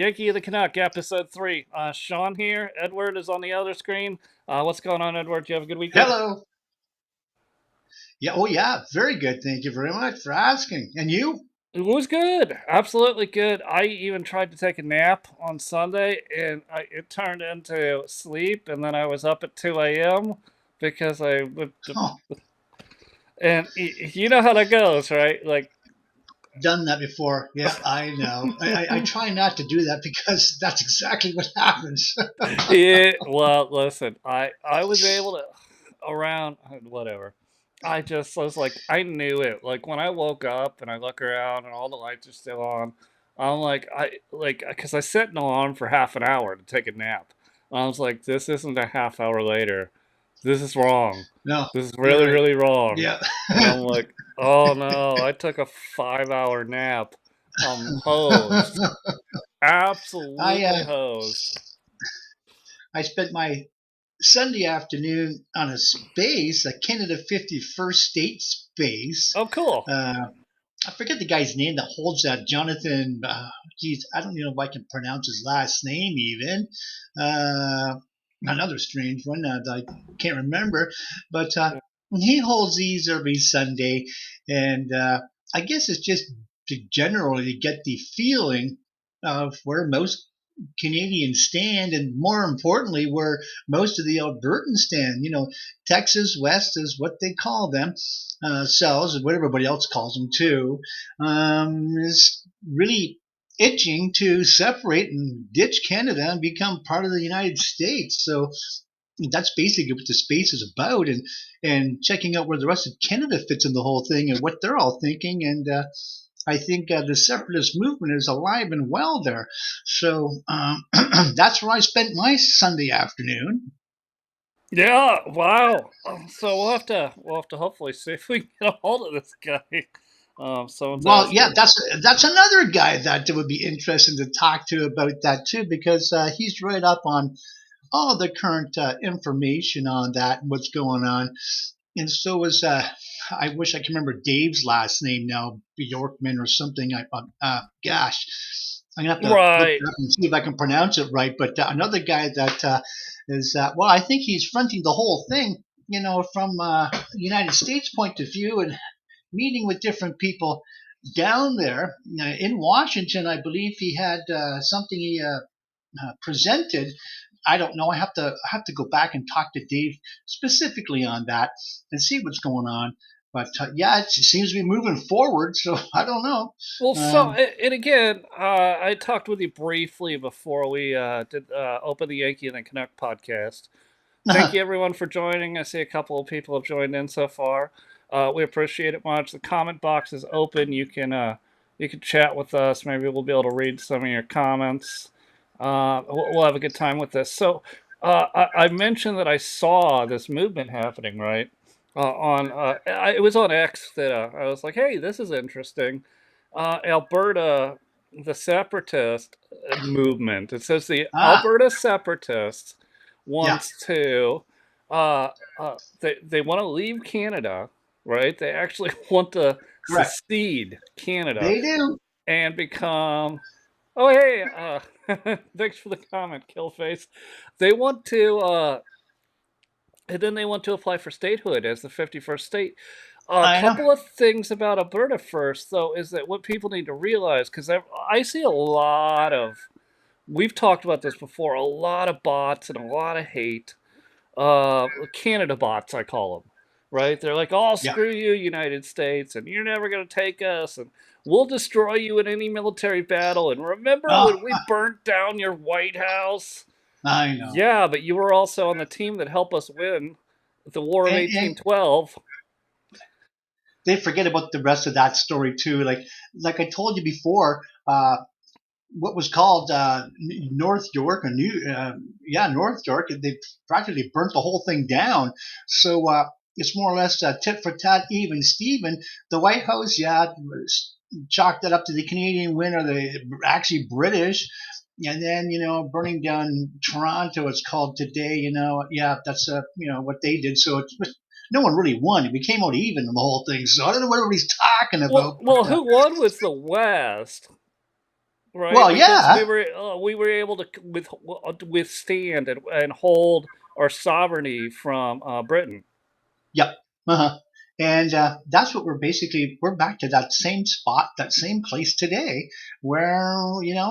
Yankee and The Canuck, episode 3. Sean here. Edward is on the other screen. What's going on, Edward? You have a good weekend? Hello. Yeah. Oh, yeah. Very good. Thank you very much for asking. And you? It was good. Absolutely good. I even tried to take a nap on Sunday, and it turned into sleep, and then I was up at 2 a.m. because I went to, Oh, and you know how that goes, right? Like, done that before. Yeah, I know. I try not to do that because that's exactly what happens. yeah, well, listen, I was able to around whatever. I just was like, I knew it. Like when I woke up and I look around and all the lights are still on, I'm like, because I set an alarm for half an hour to take a nap. I was like, this isn't a half hour later. This is wrong. No, This is you're really, right. really wrong. Yeah. And I'm like, oh no, I took a 5 hour nap. I'm hosed. I Absolutely hosed. I spent my Sunday afternoon on a space, a Canada 51st State space. Oh, cool. Uh, I forget the guy's name that holds that. Jonathan. Geez, I don't even know if I can pronounce his last name even. Uh, Another strange one that I can't remember, but he holds these every Sunday, and I guess it's just to generally get the feeling of where most Canadians stand, and more importantly, where most of the Albertans stand. Texas West is what they call them, cells, what everybody else calls them too, is really itching to separate and ditch Canada and become part of the United States. So that's basically what the space is about, and checking out where the rest of Canada fits in the whole thing and what they're all thinking. And I think the separatist movement is alive and well there. So that's where I spent my Sunday afternoon. Yeah, wow. So we'll have to hopefully see if we can get a hold of this guy. Someone's Well, yeah, asking. that's another guy that would be interesting to talk to about that too, because he's right up on all the current information on that and what's going on. And so is I wish I could remember Dave's last name now, Bjorkman or something. Gosh, I'm gonna have to look Right. it up and see if I can pronounce it right. But another guy that is well, I think he's fronting the whole thing. From the United States point of view, and meeting with different people down there in Washington. I believe he had something he presented. I don't know. I have to go back and talk to Dave specifically on that and see what's going on. But yeah, it seems to be moving forward. So I don't know. Well, so Um, and again, I talked with you briefly before we did open the Yankee and the Canuck podcast. Thank you everyone for joining. I see a couple of people have joined in so far. We appreciate it much. The comment box is open. You can chat with us. Maybe we'll be able to read some of your comments. We'll have a good time with this. So I mentioned that I saw this movement happening, right? It was on X that I was like, hey, this is interesting. Alberta, the separatist movement. It says the ah, Alberta separatists yeah, wants to they want to leave Canada, right? They actually want to correct. secede Canada They do. and become. Oh hey, thanks for the comment, Killface. They want to, and then they want to apply for statehood as the 51st state. A I know. couple of things about Alberta first, though, is that what people need to realize, because I see a lot of, we've talked about this before, a lot of bots and a lot of hate, Canada bots, I call them, right? They're like, oh, Yeah. screw you, United States, and you're never going to take us, and we'll destroy you in any military battle. And remember Oh, when we burnt down your White House? I know. Yeah, but you were also on the team that helped us win the War of And 1812. they forget about the rest of that story too. Like I told you before, what was called North York, North York. They practically burnt the whole thing down. So it's more or less tit for tat, even Steven. The White House, yeah, chalked that up to the Canadian win, or the actually British. And then burning down Toronto, it's called today. Yeah, that's what they did. So no one really won. We came out even in the whole thing. So I don't know what everybody's talking Well, about. well, who won was the West. right? Well, Because yeah. we were able to withstand and hold our sovereignty from Britain. Yep. Uh-huh. And that's what we're back to that same spot, that same place today, where,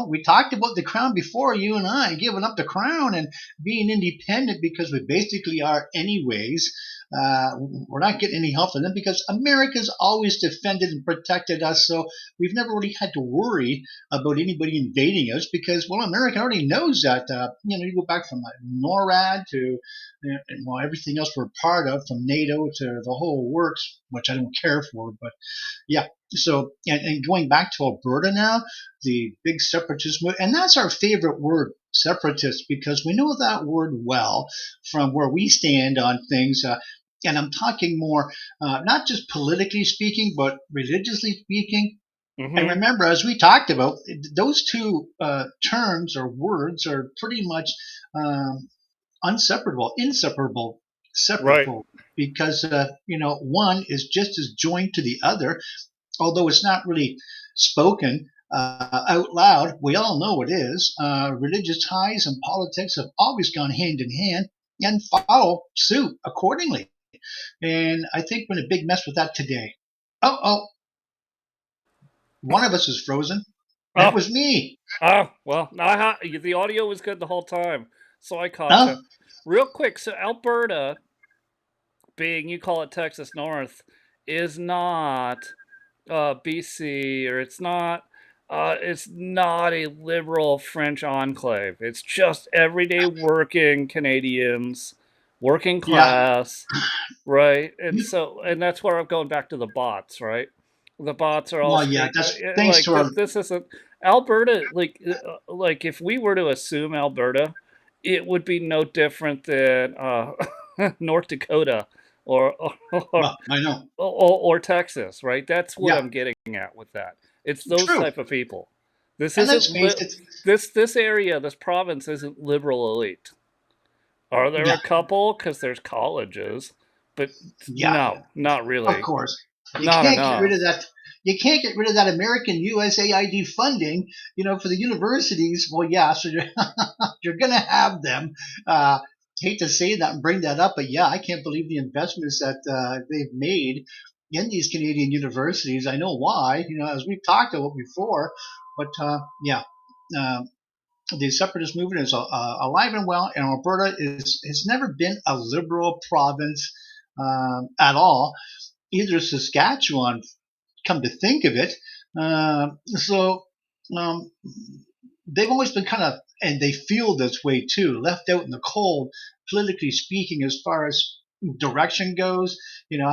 we talked about the crown before, you and I, giving up the crown and being independent because we basically are anyways. We're not getting any help from them because America's always defended and protected us. So we've never really had to worry about anybody invading us because, well, America already knows that. You go back from NORAD to and well, everything else we're part of, from NATO to the whole works, which I don't care for. But yeah, so and going back to Alberta now, the big separatist movement, and that's our favorite word, separatist, because we know that word well from where we stand on things. And I'm talking more, not just politically speaking, but religiously speaking. And Hmm. remember, as we talked about, those two terms or words are pretty much inseparable, Right. separable, because one is just as joined to the other, although it's not really spoken out loud. We all know it is. Religious ties and politics have always gone hand in hand and follow suit accordingly. And I think we're in a big mess with that today. Oh, one of us is frozen, and it Oh, was me. oh, well, the audio was good the whole time, so I caught you. Oh, Real quick, so Alberta, being you call it Texas North, is not BC, or it's not a liberal French enclave. It's just everyday working Canadians, working yeah. class, right? And that's where I'm going back to the bots, right? The bots are all Well, yeah. speak That's thanks like to our. this isn't Alberta. Like if we were to assume Alberta, it would be no different than North Dakota or Well, I know. or Texas, right? That's what Yeah, I'm getting at with that. It's those true. type of people. This And isn't let's face it. this area, this province isn't liberal elite. Are there Yeah, a couple? Because there's colleges, but yeah. no, not Of really, course, you not can't get rid of enough. that. You can't get rid of that American USAID funding, for the universities. Well, yeah, so you're going to have them. Uh, Hate to say that and bring that up, but yeah, I can't believe the investments that they've made in these Canadian universities. I know why, as we've talked about before, but yeah. Uh, the separatist movement is alive and well, and Alberta has never been a liberal province at all. Either Saskatchewan, come to think of it. So um, they've always been kind of, and they feel this way too, left out in the cold, politically speaking, as far as direction goes.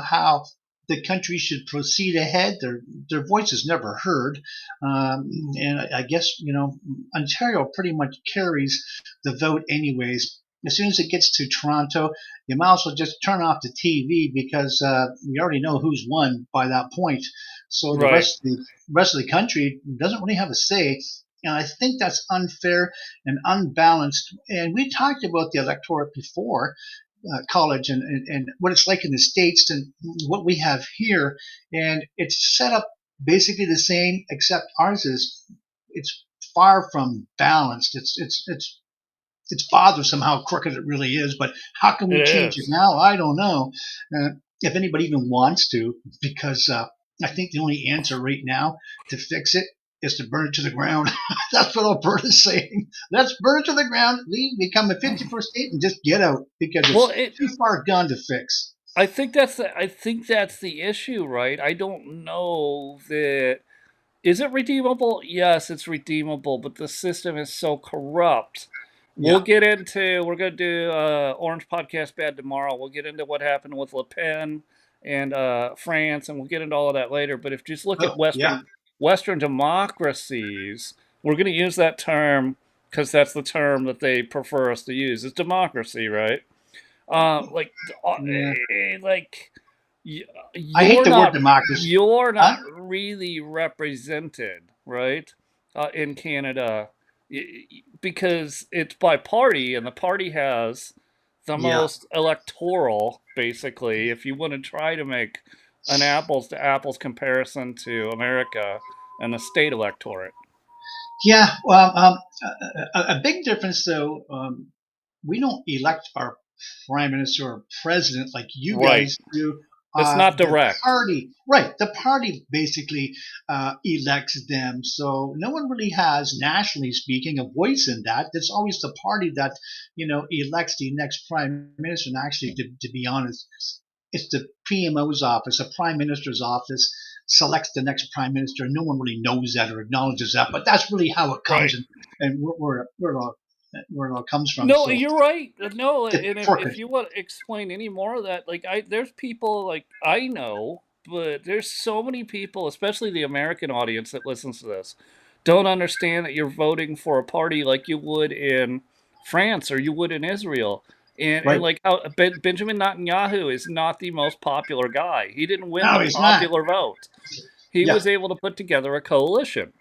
How the country should proceed ahead. Their voice is never heard, and I guess Ontario pretty much carries the vote anyways. As soon as it gets to Toronto, you might as well just turn off the TV because we already know who's won by that point. So the Right. rest of the country doesn't really have a say, and I think that's unfair and unbalanced. And we talked about the electorate before, college, and what it's like in the states and what we have here, and it's set up basically the same, except ours is it's far from balanced. It's bothersome how crooked it really is. But how can It we change it is. now? I don't know. If anybody even wants to, because I think the only answer right now to fix it is to burn it to the ground. That's what Alberta's saying. Let's burn it to the ground, leave, become a 51st state, and just get out because Well, it's too far gone to fix. I think that's the issue, right? I don't know that. Is it redeemable? Yes, it's redeemable, but the system is so corrupt. Yeah. We're going to do Orange Podcast Bad tomorrow. We'll get into what happened with Le Pen and France, and we'll get into all of that later. But if you just look at Oh, yeah. Western democracies, we're going to use that term because that's the term that they prefer us to use. It's democracy, right? Like, Yeah. like I hate you're the word not democracy. Huh? really represented, right, in Canada, because it's by party, and the party has the Yeah. most electoral. Basically, if you want to try to make an apples to apples comparison to America and the state electorate. Yeah, well, a big difference though. We don't elect our prime minister or president like you Right. guys do. It's not The direct. party, right? The party basically elects them, so no one really has, nationally speaking, a voice in that. It's always the party that elects the next prime minister. And actually, to be honest, it's the PMO's office, the prime minister's office, selects the next prime minister. No one really knows that or acknowledges that, but that's really how it comes, Right. and where it all comes from. No, So you're right. No, it's and if crooked. you want to explain any more of that, like there's people like I know, but there's so many people, especially the American audience that listens to this, don't understand that you're voting for a party like you would in France or you would in Israel. And Right? like how Benjamin Netanyahu is not the most popular guy. He didn't win No, the he's not. popular vote. He Yeah. was able to put together a coalition.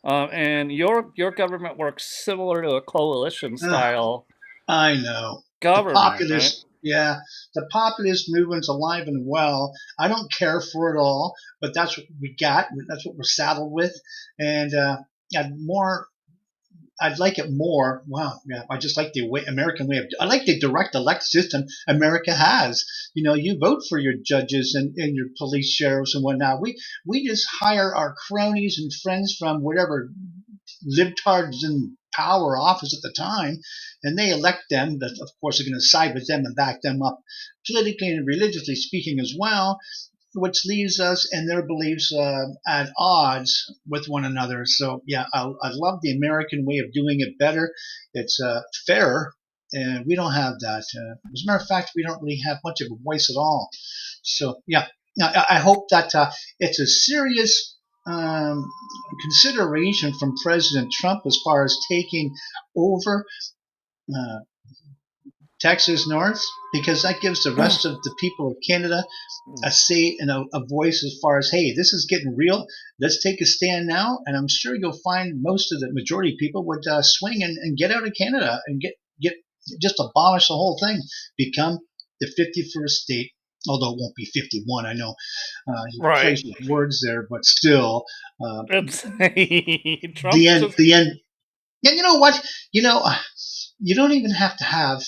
And your government works similar to a coalition Ugh, style I know. The government, right? populist, yeah, the populist movement's alive and well. I don't care for it all, but that's what we got. That's what we're saddled with, and yeah, more. I'd like it more. Wow, yeah, I just like the way American way of. I like the direct elect system America has. You vote for your judges and your police sheriffs and whatnot. We just hire our cronies and friends from whatever libtards in power office at the time, and they elect them. That of course are going to side with them and back them up politically and religiously speaking as well, which leaves us and their beliefs at odds with one another. So yeah, I love the American way of doing it better. It's fairer, and we don't have that. As a matter of fact, we don't really have much of a voice at all. So yeah, I hope that it's a serious consideration from President Trump as far as taking over uh, Texas North, because that gives the rest of the people of Canada a say and a voice as far as, hey, this is getting real. Let's take a stand now. And I'm sure you'll find most of the majority of people would swing and get out of Canada and get just abolish the whole thing, become the 51st state. Although it won't be 51, I know he Right. plays with words there, but still, uh, It's the Trump's end. just The end. Yeah, you know what? You know, you don't even have to have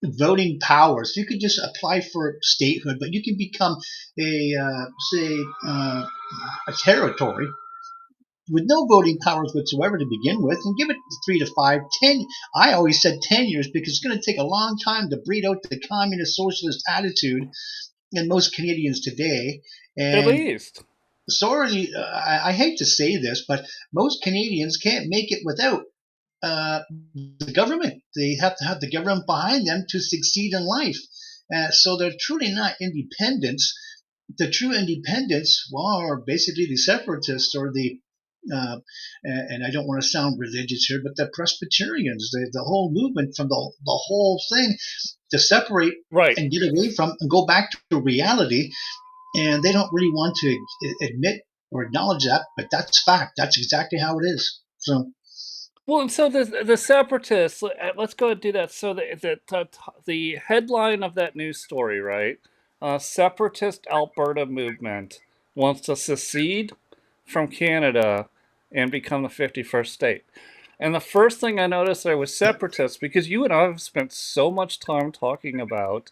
voting powers. You could just apply for statehood, but you can become a say a territory with no voting powers whatsoever to begin with, and give it 3 to 5, 10. I always said 10 years because it's going to take a long time to breed out the communist socialist attitude in most Canadians today. at And least. sorry, I hate to say this, but most Canadians can't make it without uh, the government. They have to have the government behind them to succeed in life. So they're truly not independents. The true independents, well, are basically the separatists or uh, and I don't want to sound religious here, but the Presbyterians, the whole movement from the whole thing to separate Right. and get away from and go back to reality. And they don't really want to admit or acknowledge that, but that's fact. That's exactly how it is. So, Well, and so the separatists. Let's go and do that. So the headline of that news story, right? Separatist Alberta movement wants to secede from Canada and become the 51st state. And the first thing I noticed there was separatists because you and I have spent so much time talking about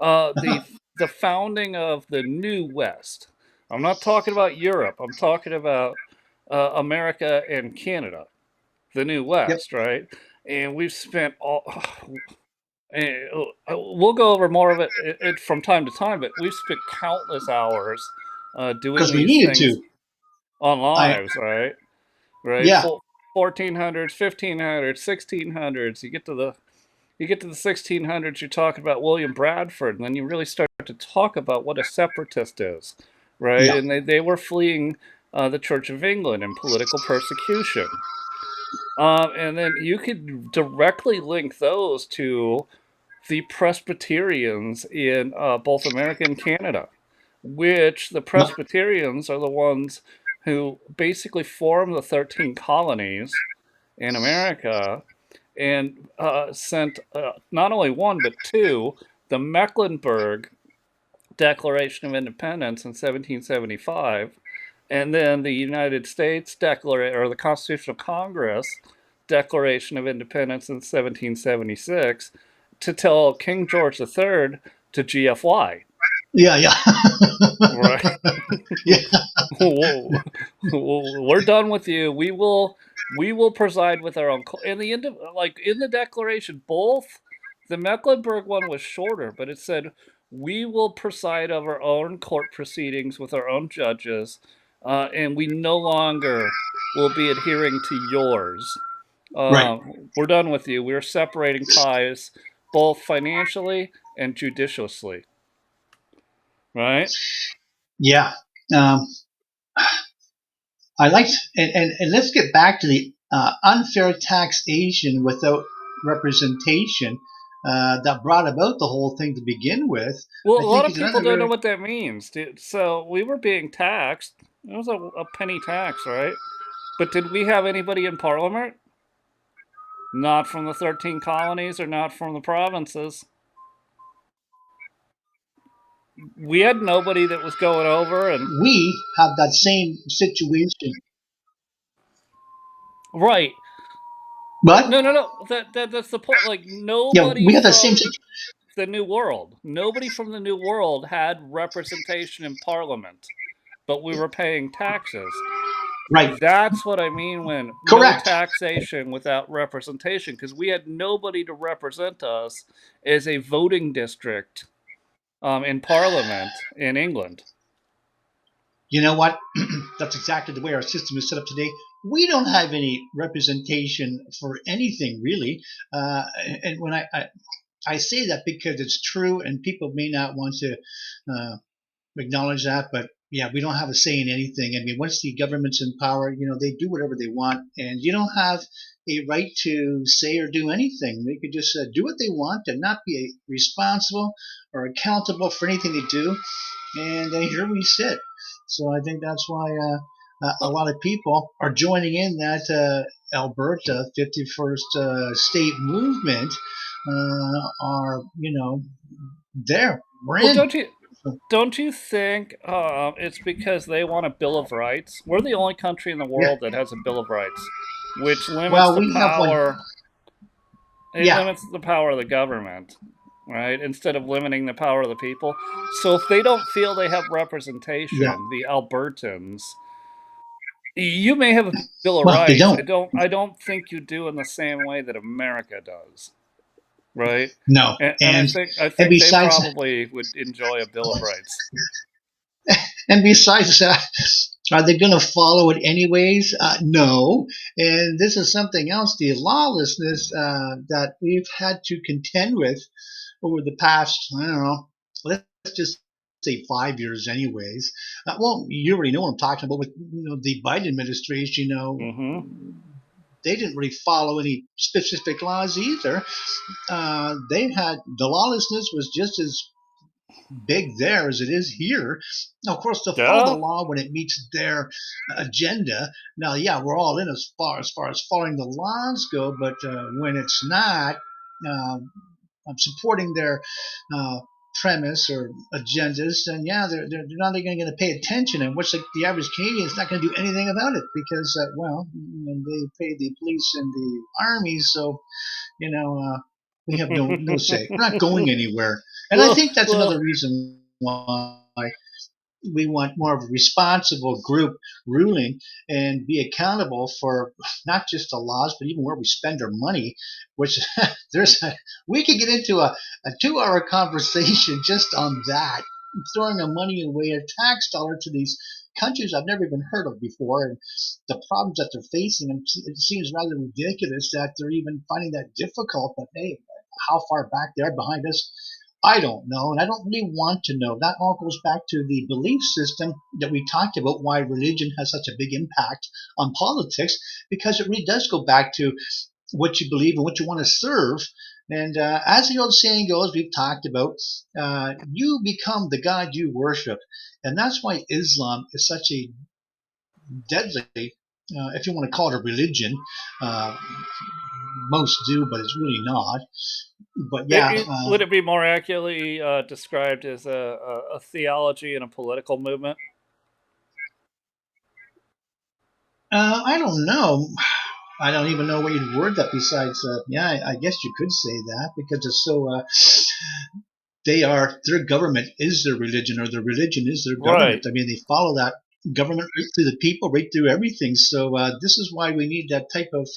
uh, the the founding of the New West. I'm not talking about Europe. I'm talking about America and Canada, the New yep. West, right? And we've spent all. And we'll go over more of it from time to time, but we've spent countless hours doing Because we these needed things to. on I lives, right? Right, Yeah, 1400s, 1500s, 1600s. You get to the 1600s, you're talking about William Bradford, and then you really start to talk about what a separatist is, right? yeah. And they were fleeing the Church of England and political persecution. And then you could directly link those to the Presbyterians in both America and Canada, which the No, Presbyterians are the ones who basically formed the 13 colonies in America and sent not only one but two, the Mecklenburg Declaration of Independence in 1775, and then the United States Declaration or the Constitutional Congress Declaration of Independence in 1776 to tell King George III to GFY. Yeah, yeah, Right. yeah. We're done with you. We will preside with our own in the end, like in the declaration. Both the Mecklenburg one was shorter, but it said we will preside over our own court proceedings with our own judges, and we no longer will be adhering to yours. Right. We're done with you. We're separating ties, both financially and judiciously. Right? Yeah. Um, I like, and let's get back to the unfair taxation without representation that brought about the whole thing to begin with. Well, I a lot think of it's people another don't know very, what that means. So we were being taxed. It was a penny tax, right? But did we have anybody in Parliament? Not from the 13 colonies or not from the provinces. We had nobody that was going over and. we have that same situation. Right. But No, no, no. That's the point. Like, yeah, nobody we have that same from situation. the New World. Nobody from the New World had representation in Parliament, but we were paying taxes. Right. That's what I mean when no Correct. taxation without representation, because we had nobody to represent us as a voting district in Parliament in England. You know what? That's exactly the way our system is set up today. We don't have any representation for anything really. And when I say that because it's true, and people may not want to uh, acknowledge that, but yeah, we don't have a say in anything. I mean, once the government's in power, they do whatever they want, and you don't have a right to say or do anything. They could just do what they want and not be responsible or accountable for anything they do. And here we sit. So I think that's why a Well, lot of people are joining in that Alberta 51st state movement. Are there? We're well, in. don't you So, don't you think it's because they want a Bill of Rights? We're the only country in the yeah. world that has a Bill of Rights, which limits Well, the we have one. power. It Yeah, limits the power of the government, right? Instead of limiting the power of the people. So if they don't feel they have yeah. representation, the Albertans, you may have a Bill of Well, they Rights. I don't. don't. I don't think you do in the same way that America does, right? No, And I and think I and think they besides probably would enjoy a Bill of Rights. and besides that, are they going to follow it anyways? No. And this is something else: the lawlessness that we've had to contend with over the past, I don't know, let's just say 5 years, anyways. Well, you already know what I'm talking about with the Biden administration. Mm-hmm. They didn't really follow any specific laws either. They had the lawlessness was just as big there as it is here. Now, of course, they'll follow the Yeah. law when it meets their agenda. Now, yeah, we're all in as far as following the laws go, but when it's not, uh, I'm supporting their uh, premise or agendas, then yeah, they're not even going to pay attention. And what's like the average Canadian is not going to do anything about it because, well, they pay the police and the army, so you know, uh, we have no say. We're not going anywhere, and I well, think that's another well, reason why we want more of a responsible group ruling and be accountable for not just the laws, but even where we spend our money. Which we could get into a 2 hour conversation just on that, throwing our money away, a tax dollar to these countries I've never even heard of before, and the problems that they're facing. And it seems rather ridiculous that they're even finding that difficult. But hey, how far back they are behind us, I don't know, and I don't really want to know. That all goes back to the belief system that we talked about, why religion has such a big impact on politics, because it really does go back to what you believe and what you want to serve. And as the old saying goes, we've talked about, you become the God you worship. And that's why Islam is such a deadly, if you want to call it a religion. Uh, most do, but it's really not. But yeah, would it be more accurately described as a theology and a political movement? I don't know. I don't even know what you'd word that besides, yeah, I guess you could say that because it's so, they are, their government is their religion or their religion is their government. Right. I mean, they follow that government right through the people, right through everything. So this is why we need that type of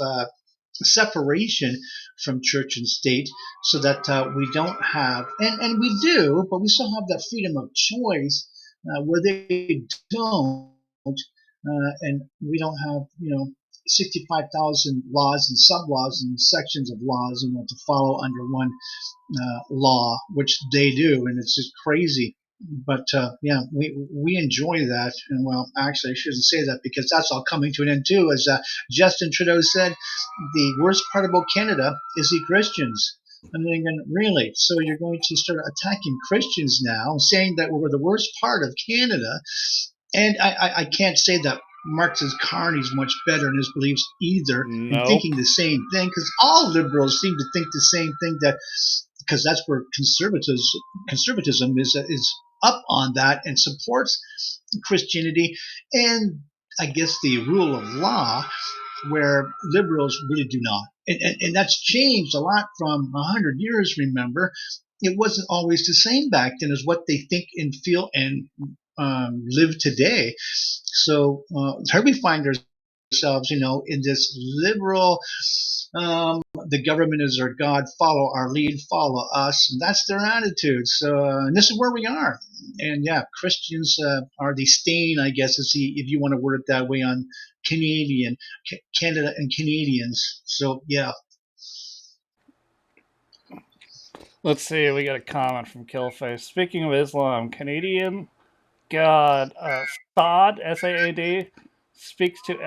separation from church and state so that we don't have, and we do, but we still have that freedom of choice where they don't. And we don't have, 65,000 laws and sub laws and sections of laws, to follow under one law, which they do, and it's just crazy. But yeah, we enjoy that, and well, actually, I shouldn't say that because that's all coming to an end too. As Justin Trudeau said, the worst part about Canada is the Christians. I'm thinking, really? So you're going to start attacking Christians now, saying that we're the worst part of Canada? And I can't say that Marx's Carney's much better in his beliefs either, in thinking Nope. the same thing, because all liberals seem to think the same thing, that because that's where conservatism is up on that and supports Christianity and I guess the rule of law, where liberals really do not. And that's changed a lot from 100 years. Remember, it wasn't always the same back then as what they think and feel and live today. So here we find ourselves, in this liberal, the government is our God, follow our lead, follow us. And that's their attitude. So, and this is where we are. And yeah, Christians are the stain, I guess, if you want to word it that way, on Canadian, Canada and Canadians. So yeah. Let's see. We got a comment from Killface. Speaking of Islam, Canadian God Saad Saad speaks to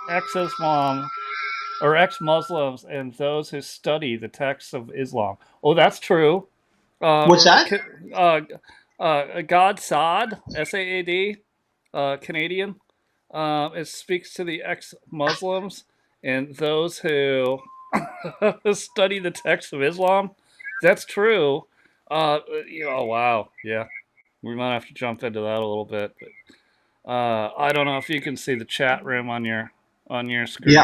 ex-Islam or ex-Muslims and those who study the texts of Islam. Oh, that's true. What's that? God Saad Saad, Canadian. It speaks to the ex-Muslims and those who study the text of Islam. That's true. Oh wow, yeah. We might have to jump into that a little bit, but I don't know if you can see the chat room on your Yeah. screen.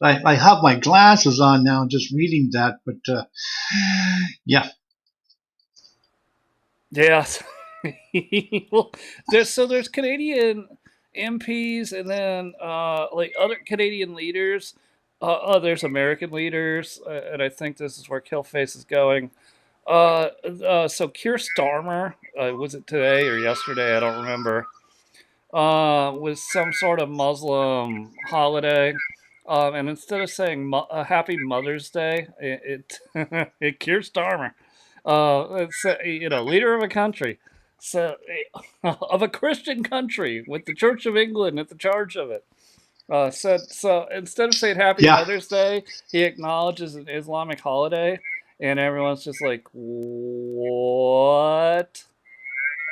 I have my glasses on now, just reading that, but yeah, Yes. Well, there's Canadian MPs and then like other Canadian leaders. There's American leaders, and I think this is where Killface is going. So Keir Starmer, was it today or yesterday? I don't remember. Was some sort of Muslim holiday. And instead of saying Happy Mother's Day, it Keir Starmer, it's, leader of a country, so of a Christian country with the Church of England at the charge of it. Said so instead of saying Happy yeah. Mother's Day, he acknowledges an Islamic holiday, and everyone's just like, "What?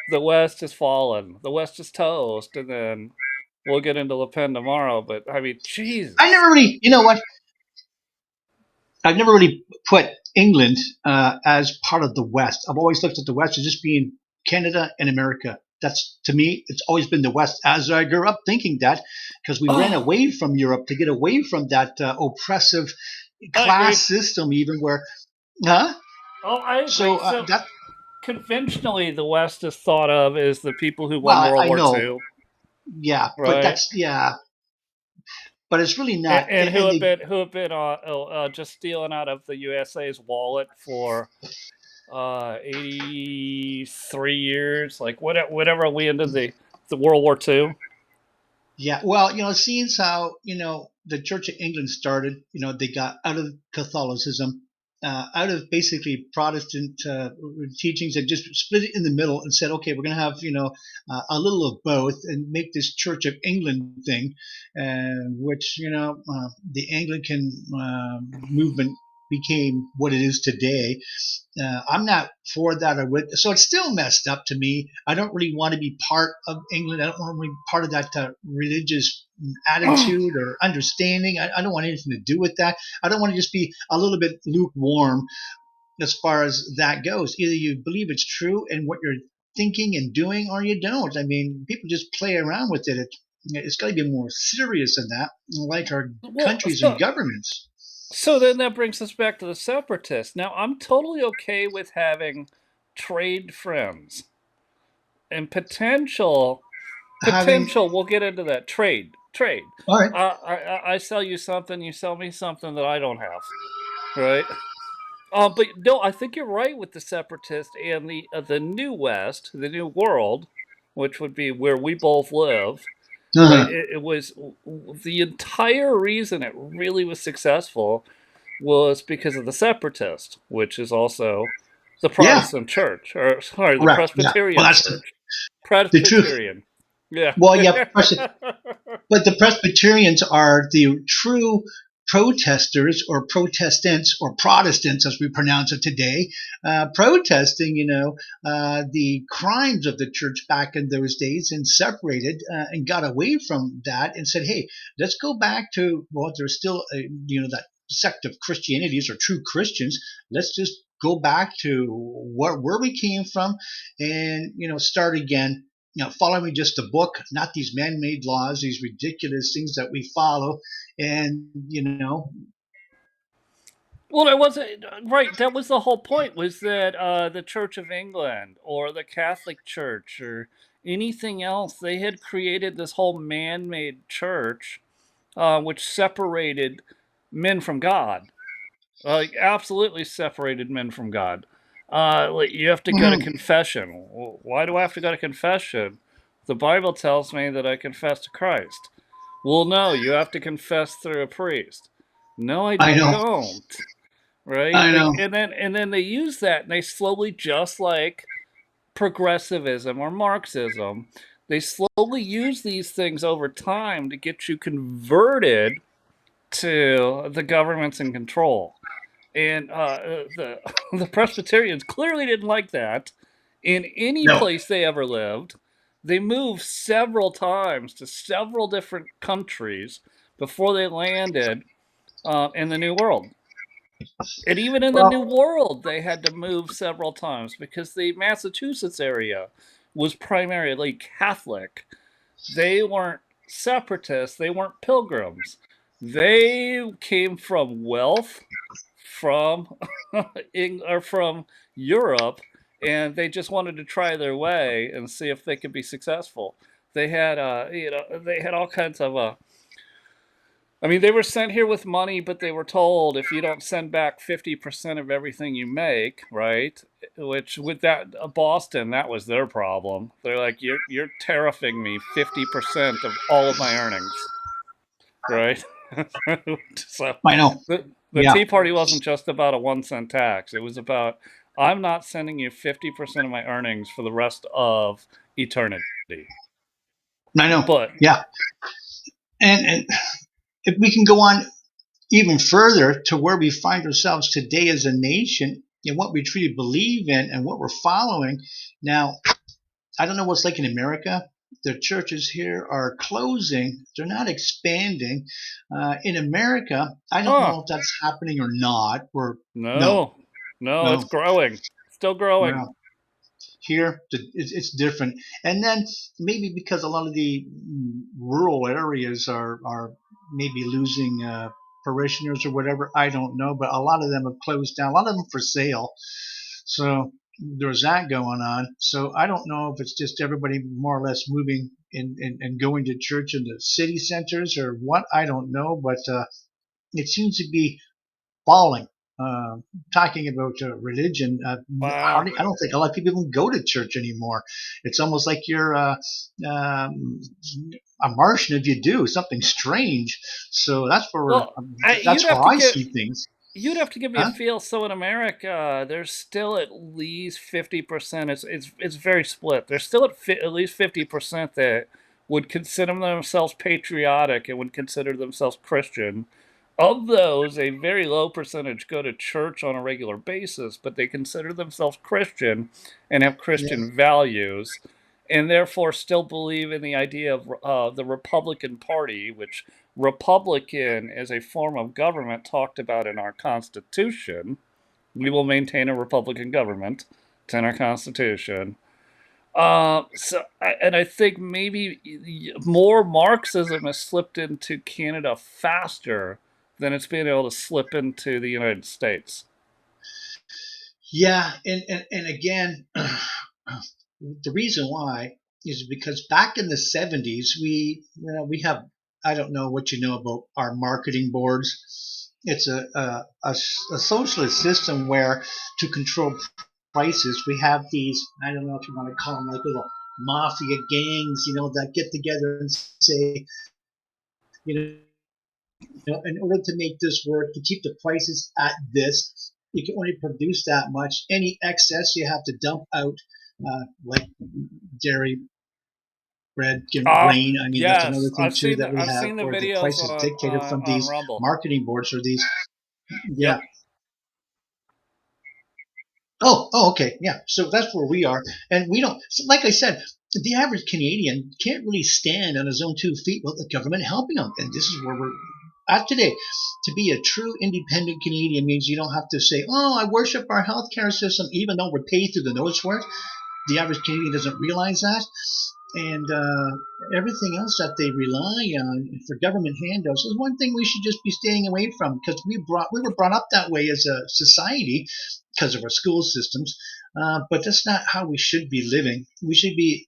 The West has fallen. The West is toast." And then we'll get into Le Pen tomorrow. But I mean, I Jesus. never really, you know what? I've never really put England as part of the West. I've always looked at the West as just being Canada and America. That's, to me, it's always been the West. As I grew up thinking that, because we ran Oh, away from Europe to get away from that oppressive I class agree. system, even where, huh? Oh, I agree. So So that, conventionally, the West is thought of as the people who well, won World I War know, II, yeah, but right? that's, yeah, but it's really And, not. and And they, who have been just stealing out of the USA's wallet for 83 years, like whatever we ended the World War II. yeah, well, seeing how, the Church of England started, they got out of Catholicism, out of basically Protestant teachings, and just split it in the middle and said, okay, we're going to have, a little of both and make this Church of England thing, which, the Anglican movement became what it is today. I'm not for that or with. So it's still messed up to me. I don't really want to be part of England. I don't want to be part of that religious attitude or understanding. I don't want anything to do with that. I don't want to just be a little bit lukewarm as far as that goes. Either you believe it's true and what you're thinking and doing, or you don't. I mean, people just play around with it. It's got to be more serious than that, like our Well, countries and governments. so then that brings us back to the separatists. Now, I'm totally okay with having trade friends and Having, potential. We'll get into that trade. all right, I sell you something, you sell me something that I don't have, right? But no, I think you're right with the separatist and the new West, the new world, which would be where we both live. Right? uh-huh. It was the entire reason it really was successful was because of the separatist, which is also the Yeah, Protestant church, or sorry, the correct. Yeah, well, Presbyterian that's church. the truth. Presbyterian. Yeah. Well, yeah, but the Presbyterians are the true protesters or protestants or Protestants, as we pronounce it today, protesting, the crimes of the church back in those days and separated and got away from that and said, hey, let's go back to, well, there's still, that sect of Christianities or true Christians. Let's just go back to where we came from and, start again, following just a book, not these man-made laws, these ridiculous things that we follow. And, Well, that was right. That was the whole point. Was that the Church of England or the Catholic Church or anything else? They had created this whole man-made church, which separated men from God. Like absolutely separated men from God. Like you have to go to confession. Why do I have to go to confession? The Bible tells me that I confess to Christ. Well, no, you have to confess through a priest. No, I I know, don't. Right? I Like, know. and then they use that, and they slowly, just like progressivism or Marxism, they slowly use these things over time to get you converted to the government's in control. And the the Presbyterians clearly didn't like that. In any No, place they ever lived, they moved several times to several different countries before they landed in the New World. And even in the New well, World, they had to move several times because the Massachusetts area was primarily Catholic. They weren't separatists, they weren't pilgrims. They came from wealth, from or from Europe, and they just wanted to try their way and see if they could be successful. They had they had all kinds of I mean, they were sent here with money, but they were told if you don't send back 50% of everything you make, right? Which with that Boston, that was their problem. They're like, you're tariffing me 50% of all of my earnings, right? So I know. the Yeah, Tea Party wasn't just about a 1 cent tax. It was about I'm not sending you 50% of my earnings for the rest of eternity. I know. But Yeah, and if we can go on even further to where we find ourselves today as a nation and what we truly believe in and what we're following. Now, I don't know what's like in America. The churches here are closing, they're not expanding. In America, I don't huh, know if that's happening or not. Or no, no, no, it's no, growing, still growing. no. Here, it's different. And then maybe because a lot of the rural areas are maybe losing parishioners or whatever, I don't know. But a lot of them have closed down. A lot of them for sale. So there's that going on. So I don't know if it's just everybody more or less moving and going to church in the city centers or what. I don't know, but it seems to be falling. Uh, Talking about religion, Wow. hardly, I don't think a lot of people even go to church anymore. It's almost like you're um, a Martian if you do something strange. So Well, that's where I see things. you'd have to give me a Huh? feel. So in America, there's still at least 50%. It's very split. There's still at least 50% that would consider themselves patriotic and would consider themselves Christian. Of those, a very low percentage go to church on a regular basis, but they consider themselves Christian and have Yeah. Christian values, and therefore still believe in the idea of the Republican Party, which Republican is a form of government talked about in our Constitution. We will maintain a Republican government. It's in our Constitution. And I think maybe more Marxism has slipped into Canada faster than it's been able to slip into the United States. Yeah, and again, the reason why is because back in the 70s, we have, I don't know what you know about our marketing boards. It's a socialist system where to control prices, we have these, I don't know if you want to call them like little mafia gangs, that get together and say, you in order to make this work, to keep the prices at this, you can only produce that much. Any excess you have to dump out, like dairy, bread, grain. I mean, that's another Yes, thing too that we I've have, seen the where the videos price is dictated from on these Rumble. marketing boards or these. Yep. Yeah. Okay, yeah. So that's where we are, and we don't. Like I said, the average Canadian can't really stand on his own 2 feet without the government helping him, and this is where we're at today. To be a true independent Canadian means you don't have to say, "Oh, I worship our healthcare system," even though we're paid through the nose for it. The average Canadian doesn't realize that, and everything else that they rely on for government handouts is one thing we should just be staying away from, because we were brought up that way as a society because of our school systems. But that's not how we should be living. We should be,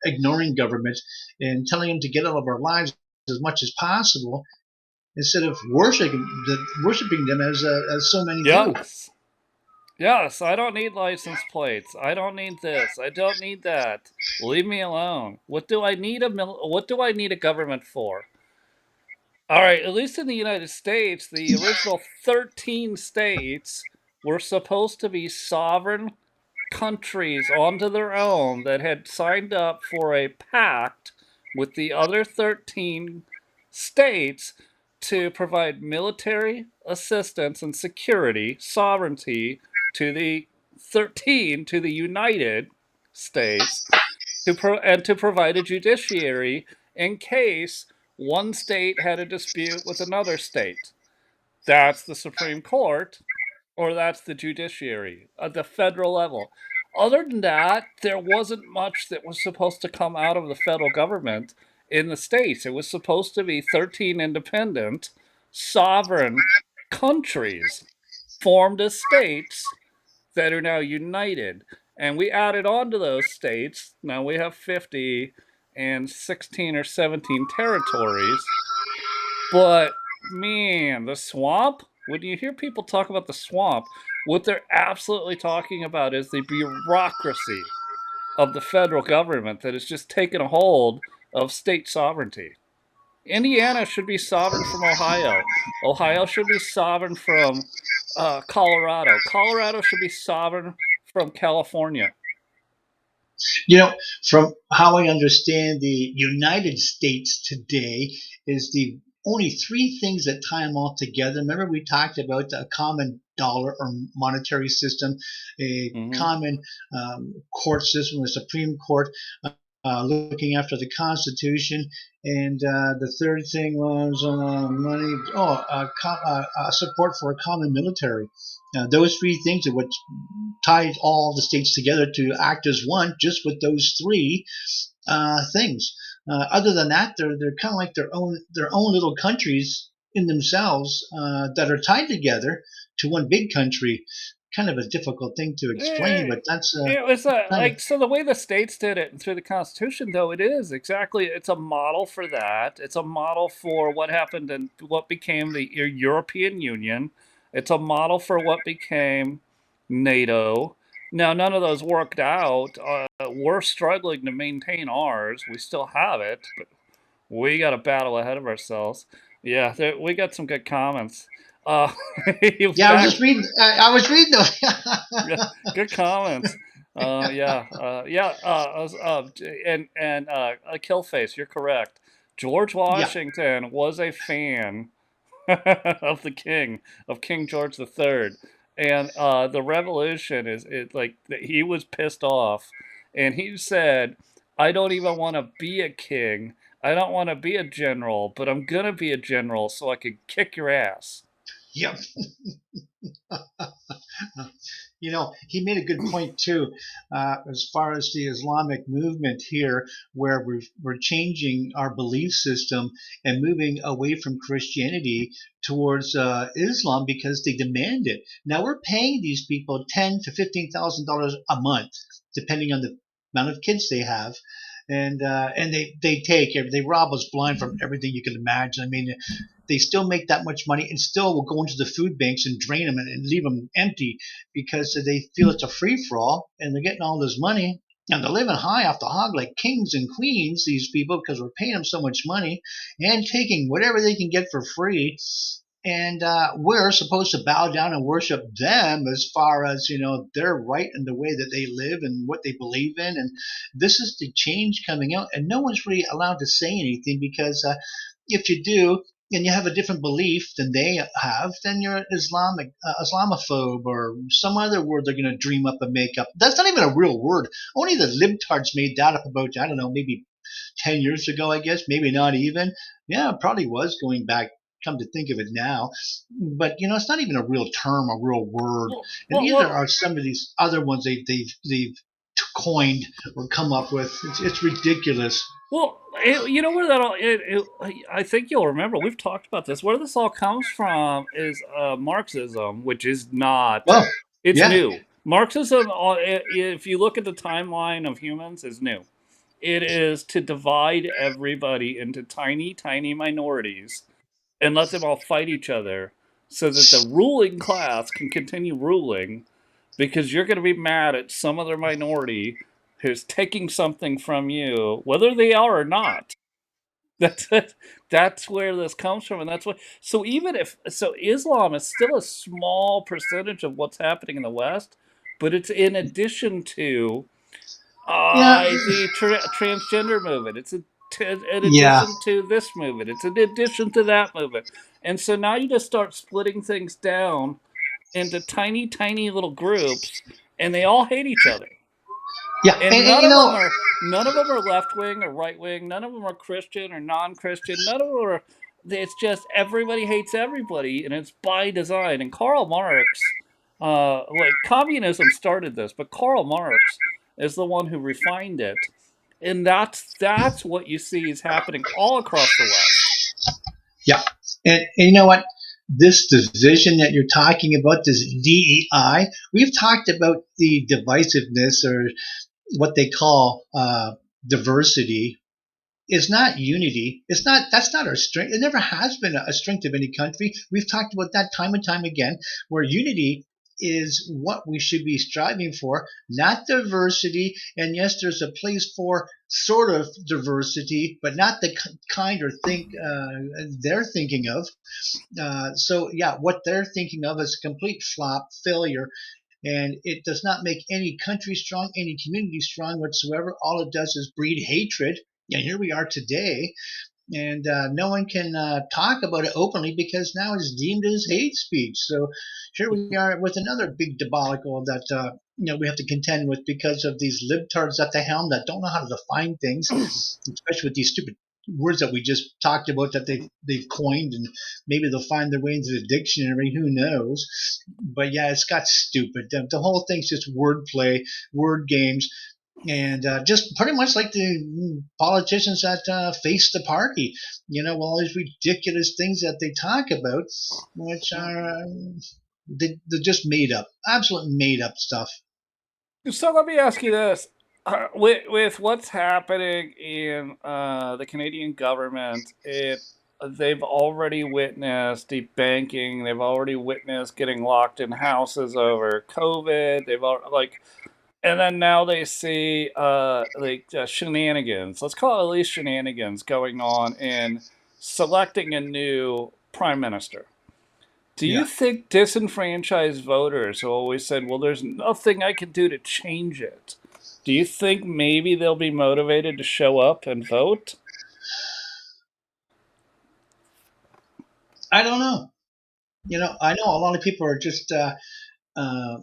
ignoring government and telling them to get out of our lives as much as possible, instead of worshiping them as so many do. Yes. Yes, I don't need license plates. I don't need this. I don't need that. Leave me alone. What do I need a government for? All right, at least in the United States, the original 13 states were supposed to be sovereign countries onto their own that had signed up for a pact with the other 13 states to provide military assistance and security, sovereignty to the 13, to the United States, and to provide a judiciary in case one state had a dispute with another state. That's the Supreme Court, or that's the judiciary at the federal level. Other than that, there wasn't much that was supposed to come out of the federal government in the states. It was supposed to be 13 independent, sovereign countries formed as states that are now united. And we added on to those states. Now we have 50 and 16 or 17 territories. But man, the swamp, when you hear people talk about the swamp, what they're absolutely talking about is the bureaucracy of the federal government that has just taken a hold of state sovereignty. Indiana should be sovereign from Ohio. Ohio should be sovereign from Colorado. Colorado should be sovereign from California. You know, from how I understand the United States today, is the only three things that tie them all together. Remember, we talked about a common dollar or monetary system, a Mm-hmm. common court system, the Supreme Court, looking after the Constitution, and the third thing was money. Support for a common military. Those three things are what tied all the states together to act as one, just with those three things. Other than that, they're kind of like their own little countries in themselves, that are tied together to one big country. Kind of a difficult thing to explain, Eh, but that's It was kind of. like, so the way the states did it through the Constitution, though, it is exactly, it's a model for that. It's a model for what happened and what became the European Union. It's a model for what became NATO. Now, none of those worked out. We're struggling to maintain ours. We still have it, but we got a battle ahead of ourselves. Yeah, we got some good comments. Uh, Yeah, I was back just reading. I was reading those. yeah, good comments. Yeah. Killface, you're correct. George Yeah, Washington was a fan of the king, of King George III, and the revolution is like he was pissed off, and he said, "I don't even want to be a king. I don't want to be a general, but I'm gonna be a general so I can kick your ass." yeah. He made a good point too, as far as the Islamic movement here, where we're changing our belief system and moving away from Christianity towards Islam because they demand it. Now we're paying these people $10,000 to $15,000 a month, depending on the amount of kids they have. And they rob us blind from everything you can imagine. I mean, they still make that much money and still will go into the food banks and drain them and leave them empty because they feel it's a free for all and they're getting all this money and they're living high off the hog like kings and queens, these people, because we're paying them so much money and taking whatever they can get for free. And we're supposed to bow down and worship them as far as, their right and the way that they live and what they believe in. And this is the change coming out. And no one's really allowed to say anything because if you do, and you have a different belief than they have, then you're an Islamophobe or some other word they're going to dream up and make up. That's not even a real word. Only the libtards made that up about, I don't know, maybe 10 years ago, I guess, maybe not even. Yeah, it probably was going back, come to think of it now. But, it's not even a real term, a real word. Well, And well, neither well, are some of these other ones they've coined or come up with. It's ridiculous. you know where that all? I think you'll remember. We've talked about this. Where this all comes from is Marxism, which is not. Well, It's yeah, new. Marxism, if you look at the timeline of humans, is new. It is to divide everybody into tiny, tiny minorities and let them all fight each other so that the ruling class can continue ruling because you're going to be mad at some other minority who's taking something from you, whether they are or not. That's that's where this comes from, and that's what. So even if Islam is still a small percentage of what's happening in the West, but it's in addition to yeah, the transgender movement. It's in yeah. addition to this movement. It's in addition to that movement. And so now you just start splitting things down into tiny, tiny little groups, and they all hate each other. Yeah, And and none of them are left wing or right wing. None of them are Christian or non-Christian. None of them are. It's just everybody hates everybody, and it's by design. And Karl Marx, like communism started this, but Karl Marx is the one who refined it, and that's what you see is happening all across the West. yeah, and you know what? This division that you're talking about, this DEI, we've talked about the divisiveness or what they call diversity is not unity. It's not. That's not our strength. It never has been a strength of any country. We've talked about that time and time again, where unity is what we should be striving for, not diversity. And yes, there's a place for sort of diversity, but not the kind or think they're thinking of. So yeah, what they're thinking of is a complete flop, failure, and it does not make any country strong, any community strong whatsoever. All it does is breed hatred. And here we are today, and no one can talk about it openly because now it's deemed as hate speech. So here we are with another big debacle that we have to contend with because of these libtards at the helm that don't know how to define things, especially with these stupid words that we just talked about that they've coined, and maybe they'll find their way into the dictionary. Who knows? But yeah, it's got stupid. The whole thing's just wordplay, word games, and just pretty much like the politicians that face the party, all these ridiculous things that they talk about, which are they're just made up, absolute made up stuff. So let me ask you this: with what's happening in the Canadian government, they've already witnessed debanking. They've already witnessed getting locked in houses over COVID. And then now they see shenanigans. Let's call it at least shenanigans going on in selecting a new prime minister. Do you Yeah, think disenfranchised voters who always said, well, there's nothing I can do to change it, do you think maybe they'll be motivated to show up and vote? I don't know. I know a lot of people are just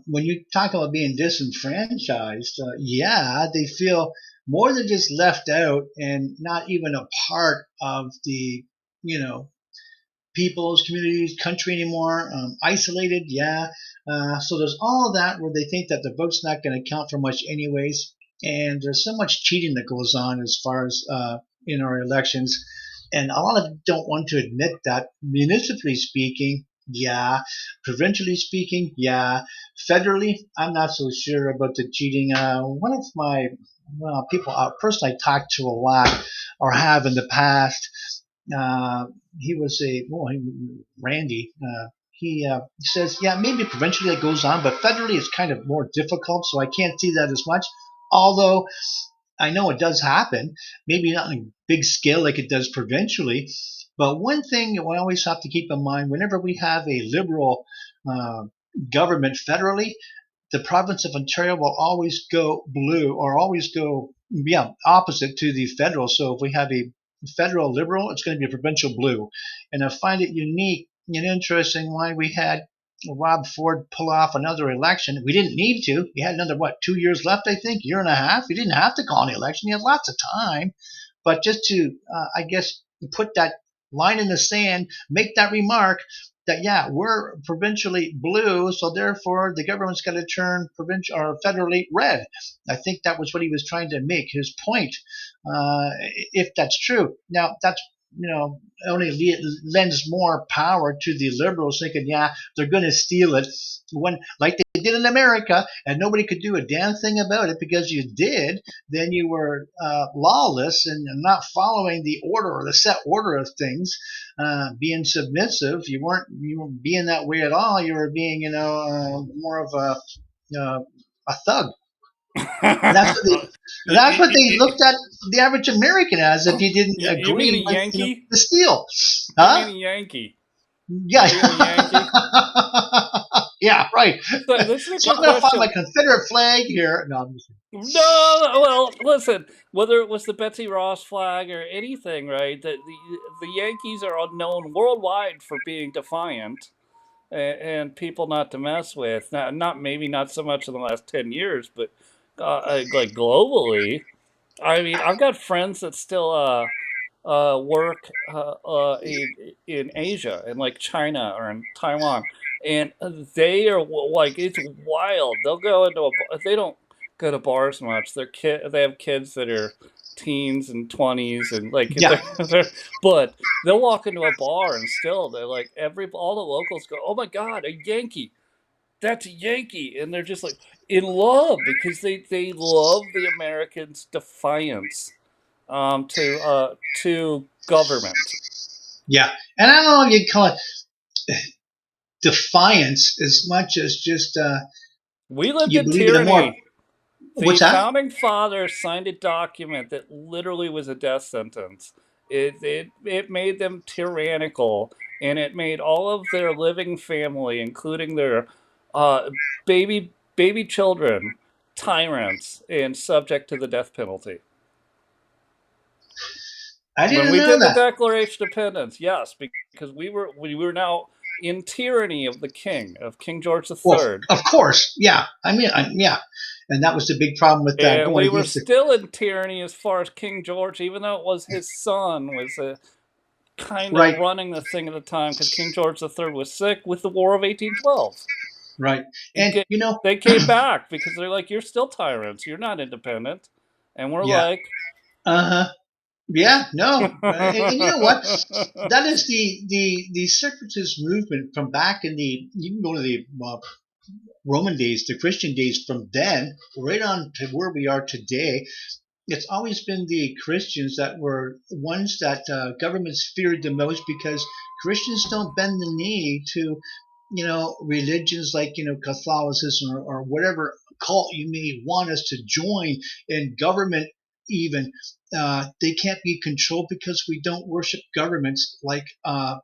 when you talk about being disenfranchised, yeah, they feel more than just left out and not even a part of the, you know, peoples, communities, country anymore. Isolated, yeah. So there's all of that where they think that the vote's not going to count for much anyways. And there's so much cheating that goes on as far as in our elections. And a lot of them don't want to admit that municipally speaking, yeah. Provincially speaking, yeah. Federally, I'm not so sure about the cheating. One of my people, a person I talked to a lot or have in the past, uh, he was Randy. He says, yeah, maybe provincially it goes on, but federally it's kind of more difficult, so I can't see that as much. Although I know it does happen, maybe not on a big scale like it does provincially. But one thing we always have to keep in mind whenever we have a liberal uh, government federally, the province of Ontario will always go blue or always go, yeah, opposite to the federal. So if we have a federal liberal, it's going to be a provincial blue. And I find it unique and interesting why we had Rob Ford pull off another election. We didn't need to. He had another, what, 2 years left, I think, year and a half. He didn't have to call an election. He had lots of time. But just to, I guess, put that line in the sand, make that remark, that yeah, we're provincially blue, so therefore the government's got to turn provincial or federally red. I think that was what he was trying to make his point. If that's true, now that's only lends more power to the liberals thinking, yeah, they're going to steal it when like they did in America, and nobody could do a damn thing about it because you did. Then you were lawless and not following the order or the set order of things, being submissive. You weren't being that way at all. You were being, more of a thug. And that's what they you, that's what you, they you, looked at the average American as if you didn't you mean a agree with Yankee? the steal, You mean huh? a Yankee? Yeah, Are you a Yankee? yeah, right. So this is a So good I'm gonna find my question. Confederate flag here. No, I'm just No, well, listen. Whether it was the Betsy Ross flag or anything, right? The Yankees are known worldwide for being defiant and people not to mess with. Not maybe not so much in the last 10 years, but like globally. I mean, I've got friends that still work in Asia, in like China or in Taiwan, and they are like it's wild. They'll go into they don't go to bars much. They have kids that are teens and 20s and like yeah, but they'll walk into a bar and still they're like all the locals go, oh my god, a Yankee, that's a Yankee, and they're just like in love because they love the Americans' defiance to government. yeah. And I don't know if you call it defiance as much as just We lived you in believe in a more. tyranny. The What's that? founding fathers signed a document that literally was a death sentence. It made them tyrannical, and it made all of their living family, including their uh, baby children, tyrants and subject to the death penalty. I When didn't we know did the that. Declaration of Independence, yes, because we were now in tyranny of the king, of King George the Well, Third, of course, yeah. I mean, yeah. And that was the big problem with that and going we were against the. still in tyranny as far as King George, even though it was his son was kind of Right, running the thing at the time, because King George the Third was sick with the War of 1812. right. He And get, they came back because they're like, "You're still tyrants. You're not independent," and we're yeah. like, Uh huh. Yeah, no, and you know what? That is the separatist movement from back in the. You can go to the Roman days, the Christian days, from then right on to where we are today. It's always been the Christians that were ones that governments feared the most because Christians don't bend the knee to, religions like, Catholicism or whatever cult you may want us to join in government. Even they can't be controlled because we don't worship governments like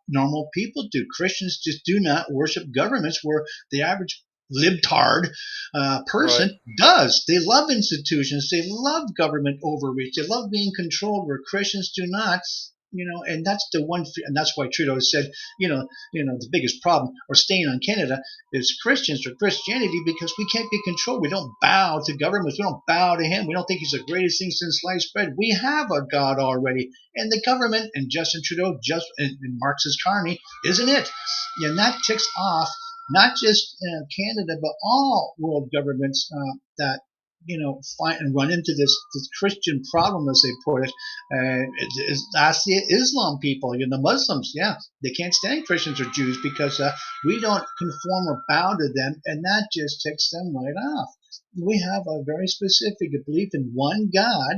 normal people do. Christians just do not worship governments where the average libtard right. person does. They love institutions. They love government overreach. They love being controlled where Christians do not. and that's the one, and that's why Trudeau said, the biggest problem or staying on Canada is Christians or Christianity, because we can't be controlled. We don't bow to governments. We don't bow to him. We don't think he's the greatest thing since sliced bread. We have a God already, and the government and Justin Trudeau, just and Marxist carney, isn't it? And that ticks off not just Canada, but all world governments that find and run into this Christian problem, as they put it. That's the Islam people, the Muslims. Yeah, they can't stand Christians or Jews because we don't conform or bow to them, and that just ticks them right off. We have a very specific belief in one God,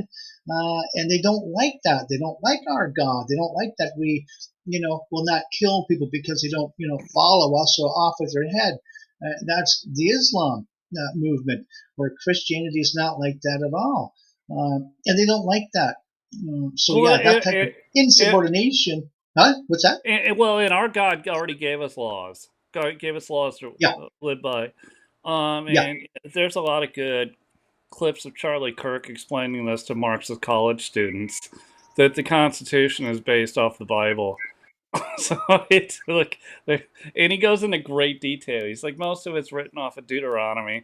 and they don't like that. They don't like our God. They don't like that we, will not kill people because they don't, follow us or off with their head. That's the Islam movement, where Christianity is not like that at all, and they don't like that. So Well, yeah, that type of insubordination. Huh? What's that? and our God already gave us laws. God gave us laws to Yeah, live by. yeah, And there's a lot of good clips of Charlie Kirk explaining this to Marxist college students, that the Constitution is based off the Bible. So it's like, and he goes into great detail. He's like, most of it's written off of Deuteronomy.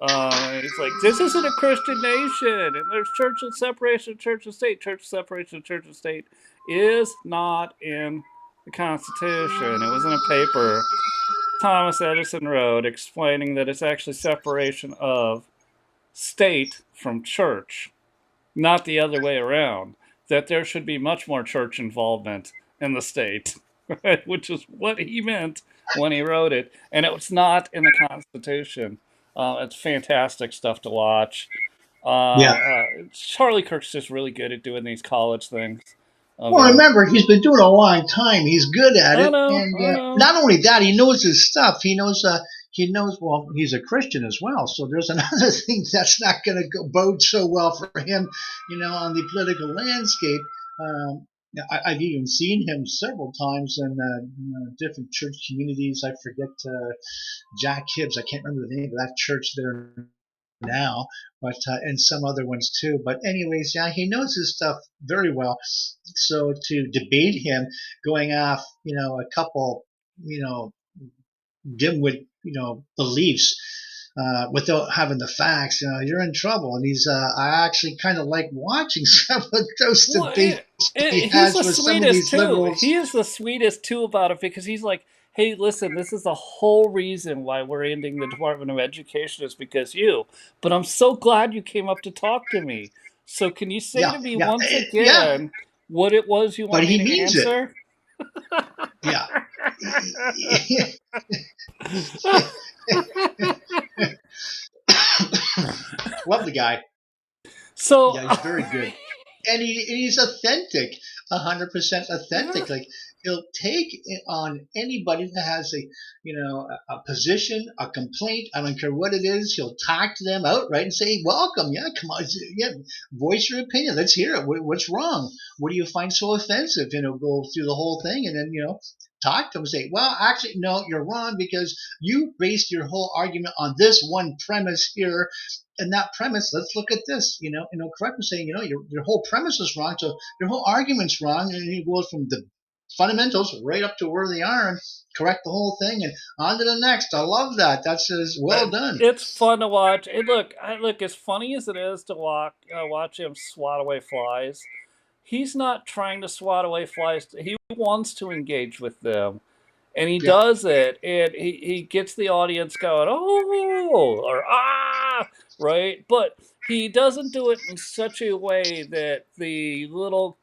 And it's like, this isn't a Christian nation, and there's church and separation of church and state. Church separation of church and state is not in the Constitution. It was in a paper Thomas Edison wrote explaining that it's actually separation of state from church, not the other way around. That there should be much more church involvement in the state, which is what he meant when he wrote it. And it was not in the Constitution. It's fantastic stuff to watch. yeah. Charlie Kirk's just really good at doing these college things. Of Well, remember, he's been doing it a long time. He's good at I it, know, and I know. not only that, he knows his stuff. He knows. He knows. Well, he's a Christian as well, so there's another thing that's not going to bode so well for him, on the political landscape. Um, I've even seen him several times in different church communities. I forget Jack Hibbs. I can't remember the name of that church there now, but and some other ones too. But anyways, yeah, he knows his stuff very well. So to debate him, going off, a couple, dimwit, beliefs. Without having the facts, you're in trouble. And I actually kind of like watching some of those Well, debates he he's has the with some of sweetest these too. liberals. He is the sweetest too about it, because he's like, "Hey, listen, this is the whole reason why we're ending the Department of Education is because you. But I'm so glad you came up to talk to me. So can you say Yeah, to me yeah, once yeah. again what it was you But want me he to means it. answer?" Yeah. Love the guy. So Yeah, he's very good, and he's authentic, 100% yeah, authentic. Like, he'll take it on anybody that has a position, a complaint. I don't care what it is. He'll talk to them outright and say, "Welcome, yeah, come on, yeah, voice your opinion. Let's hear it. What's wrong? What do you find so offensive?" Go through the whole thing, and then talk to them and say, "Well, actually, no, you're wrong because you based your whole argument on this one premise here, and that premise, let's look at this, correct me saying, your whole premise is wrong, so your whole argument's wrong." And he goes from the fundamentals right up to where they are and correct the whole thing and on to the next. I love that. That's as well done. it's fun to watch. And look, as funny as it is to watch him swat away flies, he's not trying to swat away flies. He wants to engage with them, and he Yeah, does it, and he gets the audience going, "Oh," or "Ah," right? But he doesn't do it in such a way that the little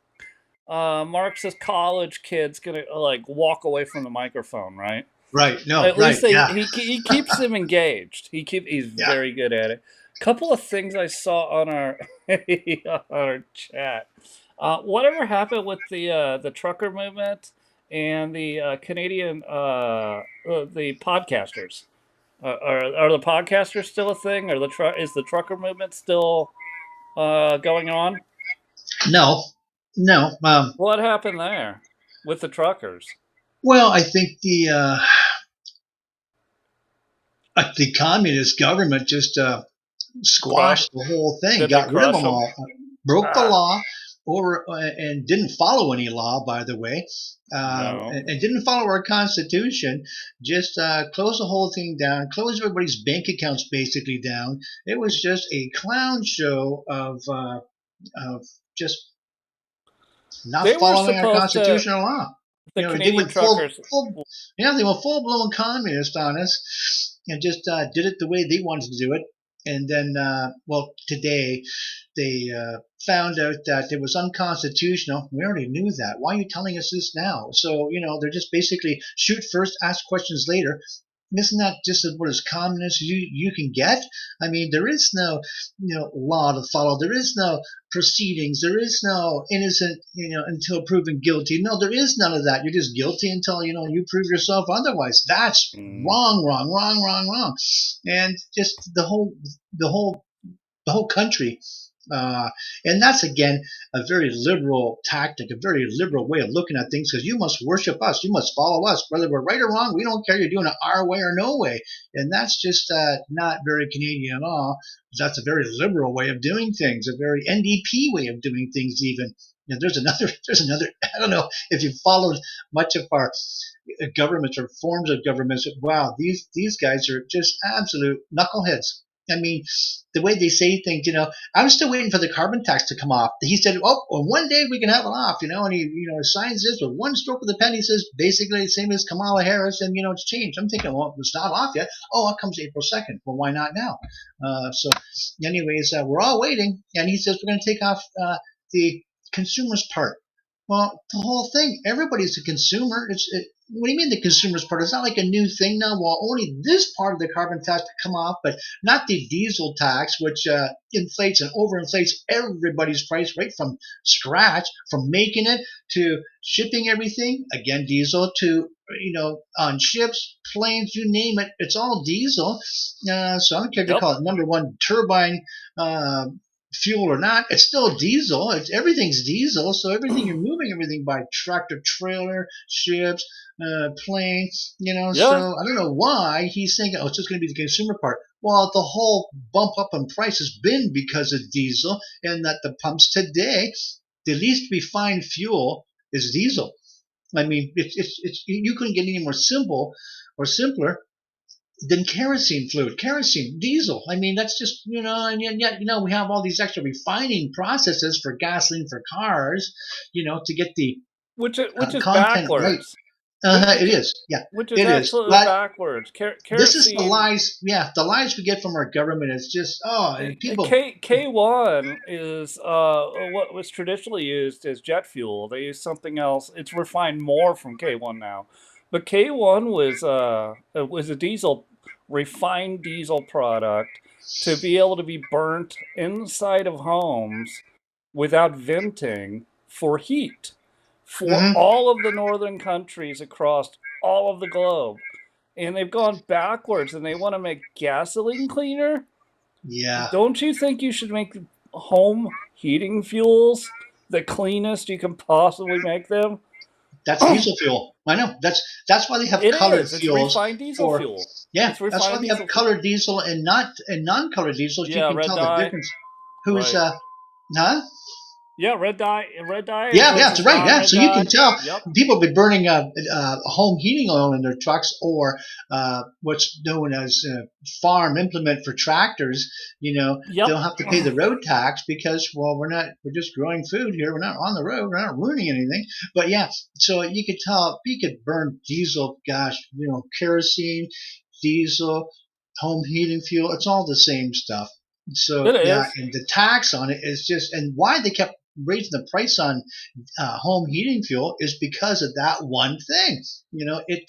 Marxist college kid's gonna like walk away from the microphone, right? right. No, At right. least Yeah, he keeps them engaged. He's yeah. very good at it. Couple of things I saw on our on our chat. Whatever happened with the trucker movement and the Canadian the podcasters? Are the podcasters still a thing? Or is the trucker movement still going on? No, no. What happened there with the truckers? Well, I think the communist government just Crumb? squashed the whole thing, Did they got rid of crush them them? all, broke the Ah, law, over and didn't follow any law, by the way, No. and didn't follow our constitution. Just closed the whole thing down, closed everybody's bank accounts basically down. It was just a clown show of just not They were following our supposed to, constitutional law. the They Canadian went truckers. yeah, they went full blown communist on us, and just did it the way they wanted to do it. And then, well, today they found out that it was unconstitutional. We already knew that. Why are you telling us this now? So they're just basically shoot first, ask questions later. Isn't that just about as common as you can get? I mean, there is no law to follow. There is no proceedings. There is no innocent until proven guilty. No, there is none of that. You're just guilty until you prove yourself otherwise. That's Mm. wrong, wrong, wrong, wrong, wrong. And just the whole the whole country. Uh, and that's again a very liberal tactic, a very liberal way of looking at things. Because you must worship us, you must follow us, whether we're right or wrong. We don't care. You're doing it our way or no way, and that's just not very Canadian at all. That's a very liberal way of doing things, a very NDP way of doing things. Even there's another. There's another. I don't know if you followed much of our governments or forms of governments. Wow, these guys are just absolute knuckleheads. I mean, the way they say things, I'm still waiting for the carbon tax to come off. He said, "Oh, well, one day we can have it off," and he, signs this with one stroke of the pen. He says basically the same as Kamala Harris, and it's changed. I'm thinking, well, it's not off yet. Oh, it comes April 2nd. Well, why not now? Anyways, we're all waiting, and he says we're going to take off the consumers part. Well, the whole thing, everybody's a consumer. What do you mean the consumer's part? It's not like a new thing now. Well, only this part of the carbon tax to come off, but not the diesel tax, which inflates and overinflates everybody's price right from scratch, from making it to shipping everything. Again, diesel to on ships, planes, you name it, it's all diesel. So I don't care if they Yep. call it number one turbine. Uh, Fuel or not, it's still diesel. Everything's diesel, so everything you're moving everything by tractor trailer, ships, planes. Yeah. So I don't know why he's thinking, oh, it's just going to be the consumer part. Well, the whole bump up in price has been because of diesel, and that the pumps today, the least refined fuel is diesel. I mean, it's you couldn't get any more simple or simpler than kerosene fluid, kerosene, diesel. I mean, that's just, and yet, we have all these extra refining processes for gasoline for cars, to get the Which is content right. backwards. Which, It which is, yeah, which is it is. absolutely But backwards. this is the Kerosene. lies, yeah, the lies we get from our government is just, oh, and people, K1 is what was traditionally used as jet fuel. They use something else. It's refined more from K1 now, but K1 was a diesel, refined diesel product to be able to be burnt inside of homes without venting for heat for hmm all of the northern countries across all of the globe. And they've gone backwards and they want to make gasoline cleaner. yeah, Don't you think you should make home heating fuels the cleanest you can possibly make them? that's diesel fuel. I know. That's why they have It colored is. It's fuels refined diesel for. fuel. Yeah, It's that's why refined they have diesel fuel. colored diesel and not and non-colored diesels. You Yeah, can red tell the dye. difference. Who's Right. huh? Yeah, red dye Yeah, yeah, that's versus right. non Yeah, red so you can dye. tell Yep. people have been burning home heating oil in their trucks or what's known as farm implement for tractors. They Yep. don't have to pay the road tax because, well, we're just growing food here. We're not on the road. We're not ruining anything. But yeah, so you could tell you could burn diesel. Gosh, kerosene, diesel, home heating fuel. It's all the same stuff. It So yeah, is. and the tax on it is just, and why they kept raising the price on home heating fuel is because of that one thing. It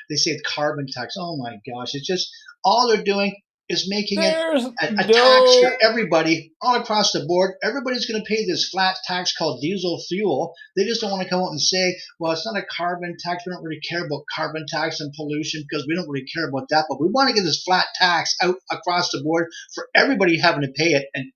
they say it's carbon tax. Oh my gosh, it's just all they're doing is making it There's a tax for no. everybody all across the board. Everybody's going to pay this flat tax called diesel fuel. They just don't want to come out and say, well, it's not a carbon tax. We don't really care about carbon tax and pollution because we don't really care about that. But we want to get this flat tax out across the board for everybody having to pay it. And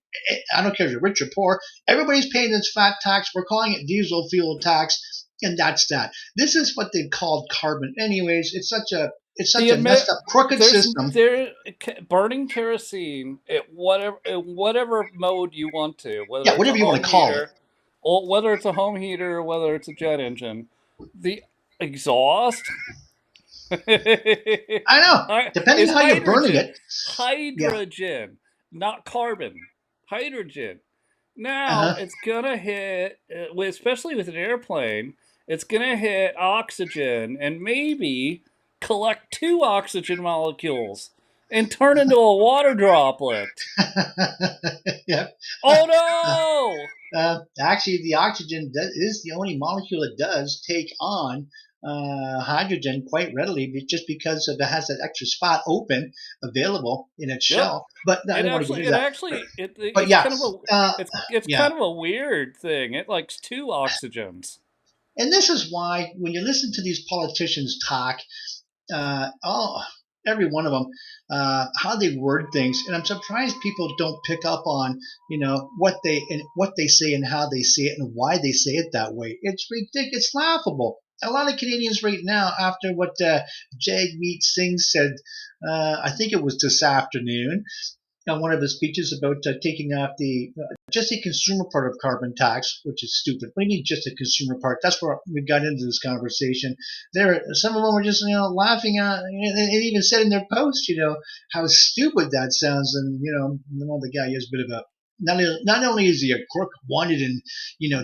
I don't care if you're rich or poor. Everybody's paying this flat tax. We're calling it diesel fuel tax, and that's that. This is what they've called carbon. Anyways, it's such The a messed admit up, crooked there's system. there burning kerosene at whatever mode you want to, whether Yeah, it's a whatever you want home to call it. heater or whether it's a home heater or whether it's a jet engine, the exhaust I know. Depending is how you're burning hydrogen. it. Yeah. Hydrogen, not carbon. Hydrogen. Now Uh-huh. it's gonna hit, especially with an airplane, it's gonna hit oxygen and maybe collect two oxygen molecules and turn into a water droplet. Yeah. Oh no! Actually, the oxygen is the only molecule that does take on hydrogen quite readily, just because it has that extra spot open available in its Yep. shell. But no, I It don't want to get actually, into it that. actually, it, But it's yeah, kind of a, uh, it's yeah. kind of a weird thing. It likes two oxygens. And this is why when you listen to these politicians talk, oh, every one of them, how they word things, and I'm surprised people don't pick up on, what they say and how they say it and why they say it that way. It's ridiculous. It's laughable. A lot of Canadians right now, after what Jagmeet Singh said, I think it was this afternoon, on one of his speeches about taking off the just a consumer part of carbon tax, which is stupid. What do you mean just a consumer part? That's where we got into this conversation. There, some of them were just laughing at, and even said in their post, how stupid that sounds. And the guy is a bit of a not only is he a crook wanted in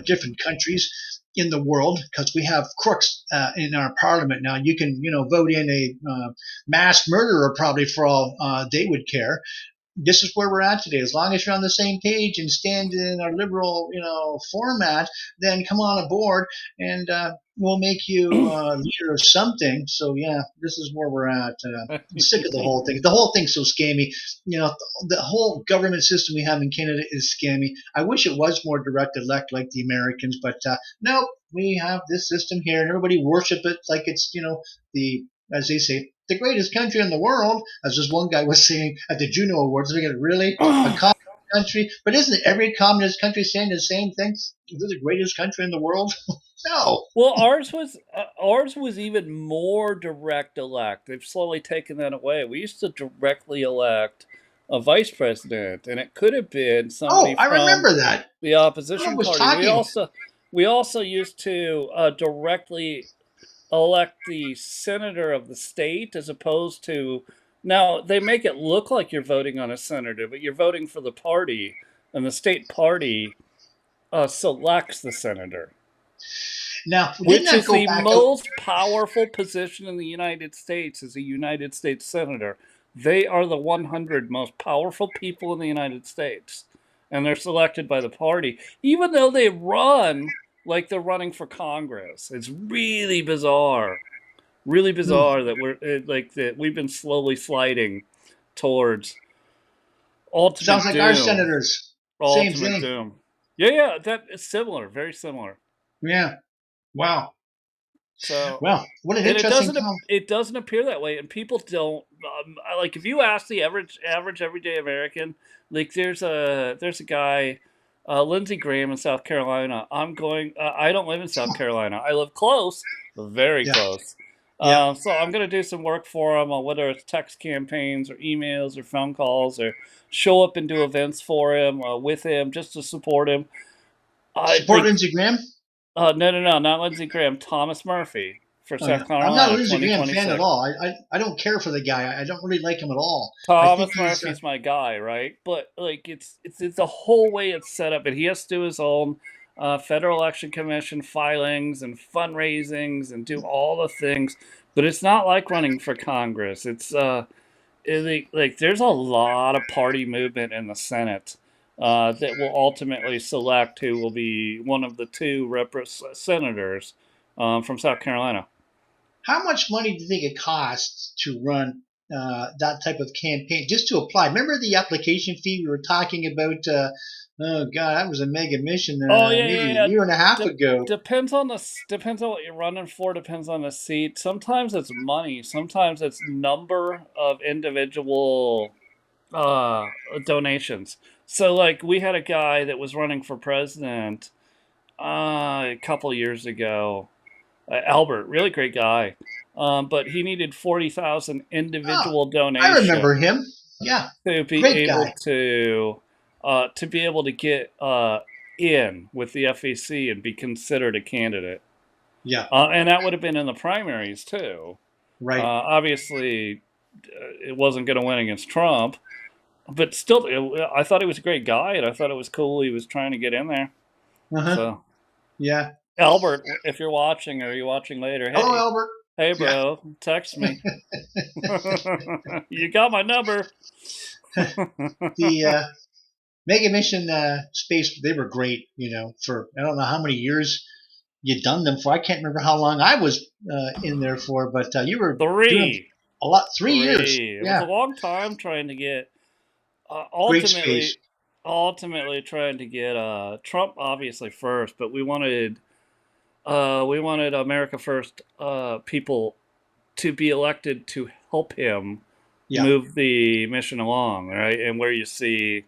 different countries in the world, because we have crooks in our parliament now. You can vote in a mass murderer probably for all they would care. This is where we're at today. As long as you're on the same page and stand in our liberal, format, then come on aboard and we'll make you leader of something. So yeah, this is where we're at. I'm sick of the whole thing. The whole thing's so scammy. The whole government system we have in Canada is scammy. I wish it was more direct elect like the Americans, but no, we have this system here, and everybody worship it like it's the as they say, the greatest country in the world, as this one guy was saying at the Juno Awards. Thinking, really, a communist country? But isn't every communist country saying the same thing? Is this the greatest country in the world? No. Well, ours was even more direct elect. They've slowly taken that away. We used to directly elect a vice president, and it could have been somebody Oh, I from remember that. the Someone opposition was party. We talking. also we also used to directly elect the senator of the state, as opposed to, now they make it look like you're voting on a senator, but you're voting for the party, and the state party selects the senator, Now, didn't which that is go the back out? most powerful position in the United States, as a United States senator. They are the 100 most powerful people in the United States, and they're selected by the party, even though they run like they're running for Congress. It's really Hmm, bizarre that we've been slowly sliding towards sounds ultimate like our doom. senators. Same Ultimate thing. doom. Yeah, that is similar, very similar. Yeah. Wow. So, Well, what an and it interesting doesn't comment. it doesn't appear that way, and people don't, like, if you ask the average everyday American, like, there's a guy, Lindsey Graham in South Carolina. I don't live in South Carolina. I live close, very Yeah. close. Yeah. So I'm gonna do some work for him, whether it's text campaigns or emails or phone calls, or show up and do events for him, with him, just to support him. I Support like Lindsey Graham. no, not Lindsey Graham. Thomas Murphy for Oh yeah, South I'm not a Carolina, Lindsey Graham fan at 2026. all. I don't care for the guy. I don't really like him at all. I think Thomas he's Murphy's my guy, right? But like, it's the whole way it's set up, and he has to do his own federal election commission filings and fundraisings and do all the things. But it's not like running for Congress. Like, there's a lot of party movement in the Senate that will ultimately select who will be one of the two senators from South Carolina. how much money do you think it costs to run that type of campaign just to apply? Remember the application fee we were talking about? Oh God, that was a mega mission Oh yeah, maybe yeah, a yeah. year and a half ago. Depends on what you're running for. Depends on the seat. Sometimes it's money. Sometimes it's number of individual uh, donations. So like, we had a guy that was running for president a couple years ago. Albert, really great guy, but he needed 40,000 Oh, individual I remember donation him. Yeah, to be great able guy. to get in with the FEC and be considered a candidate. Yeah. And that would have been in the primaries too. Right. Obviously, it wasn't going to win against Trump, but still, I thought he was a great guy, and I thought it was cool he was trying to get in there. Uh-huh. So, Yeah. Albert, if you're watching or you're watching later, Hello, hey, Albert. hey, Yeah. bro, text me. You got my number. The Mega Mission Space, they were great, for I don't know how many years you done them for. I can't remember how long I was in there for, but you were doing Three, a lot, 3 years. three. It was a Yeah. long time trying to get. Great space. Ultimately trying to get Trump obviously first, but we wanted America First people to be elected to help him Yeah. move the mission along, right? And where you see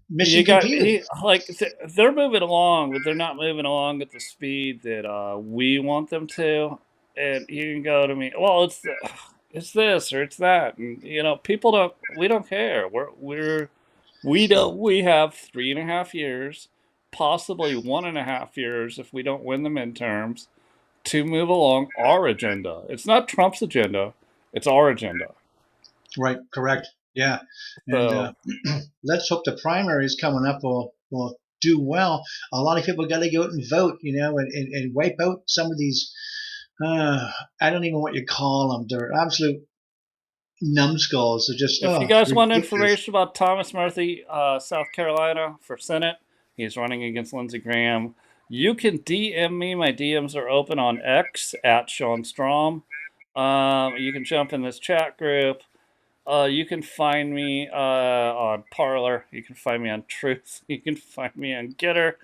you Mission got completed. he like they're moving along, but they're not moving along at the speed that we want them to. And you can go to me, well, it's this or it's that, and people don't. We don't care. We have 3.5 years, possibly 1.5 years if we don't win the midterms, to move along our agenda. It's not Trump's agenda, it's our agenda. Right. Correct. Yeah. And So let's hope the primaries coming up will do well. A lot of people got to go out and vote, and wipe out some of these. I don't even know what you call them. They're absolute numbskulls. They're just if you guys want ridiculous. information about Thomas Murphy, South Carolina for Senate, he's running against Lindsey Graham. You can DM me. My DMs are open on X at Sean Strom. You can jump in this chat group. You can find me on Parlor. You can find me on Truth. You can find me on Getter.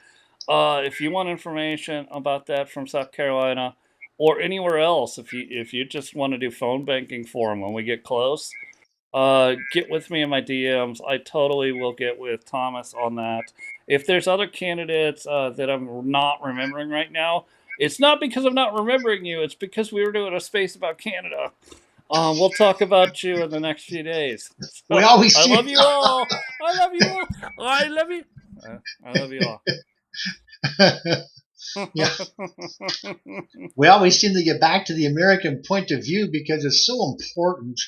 If you want information about that from South Carolina or anywhere else, if you just want to do phone banking for them when we get close, get with me in my DMs. I totally will get with Thomas on that. If there's other candidates that I'm not remembering right now, it's not because I'm not remembering you. It's because we were doing a space about Canada. We'll talk about you in the next few days. We So always I love see. you all. I love you all. I love you. I love you all. Yeah, we always seem to get back to the American point of view because it's so important.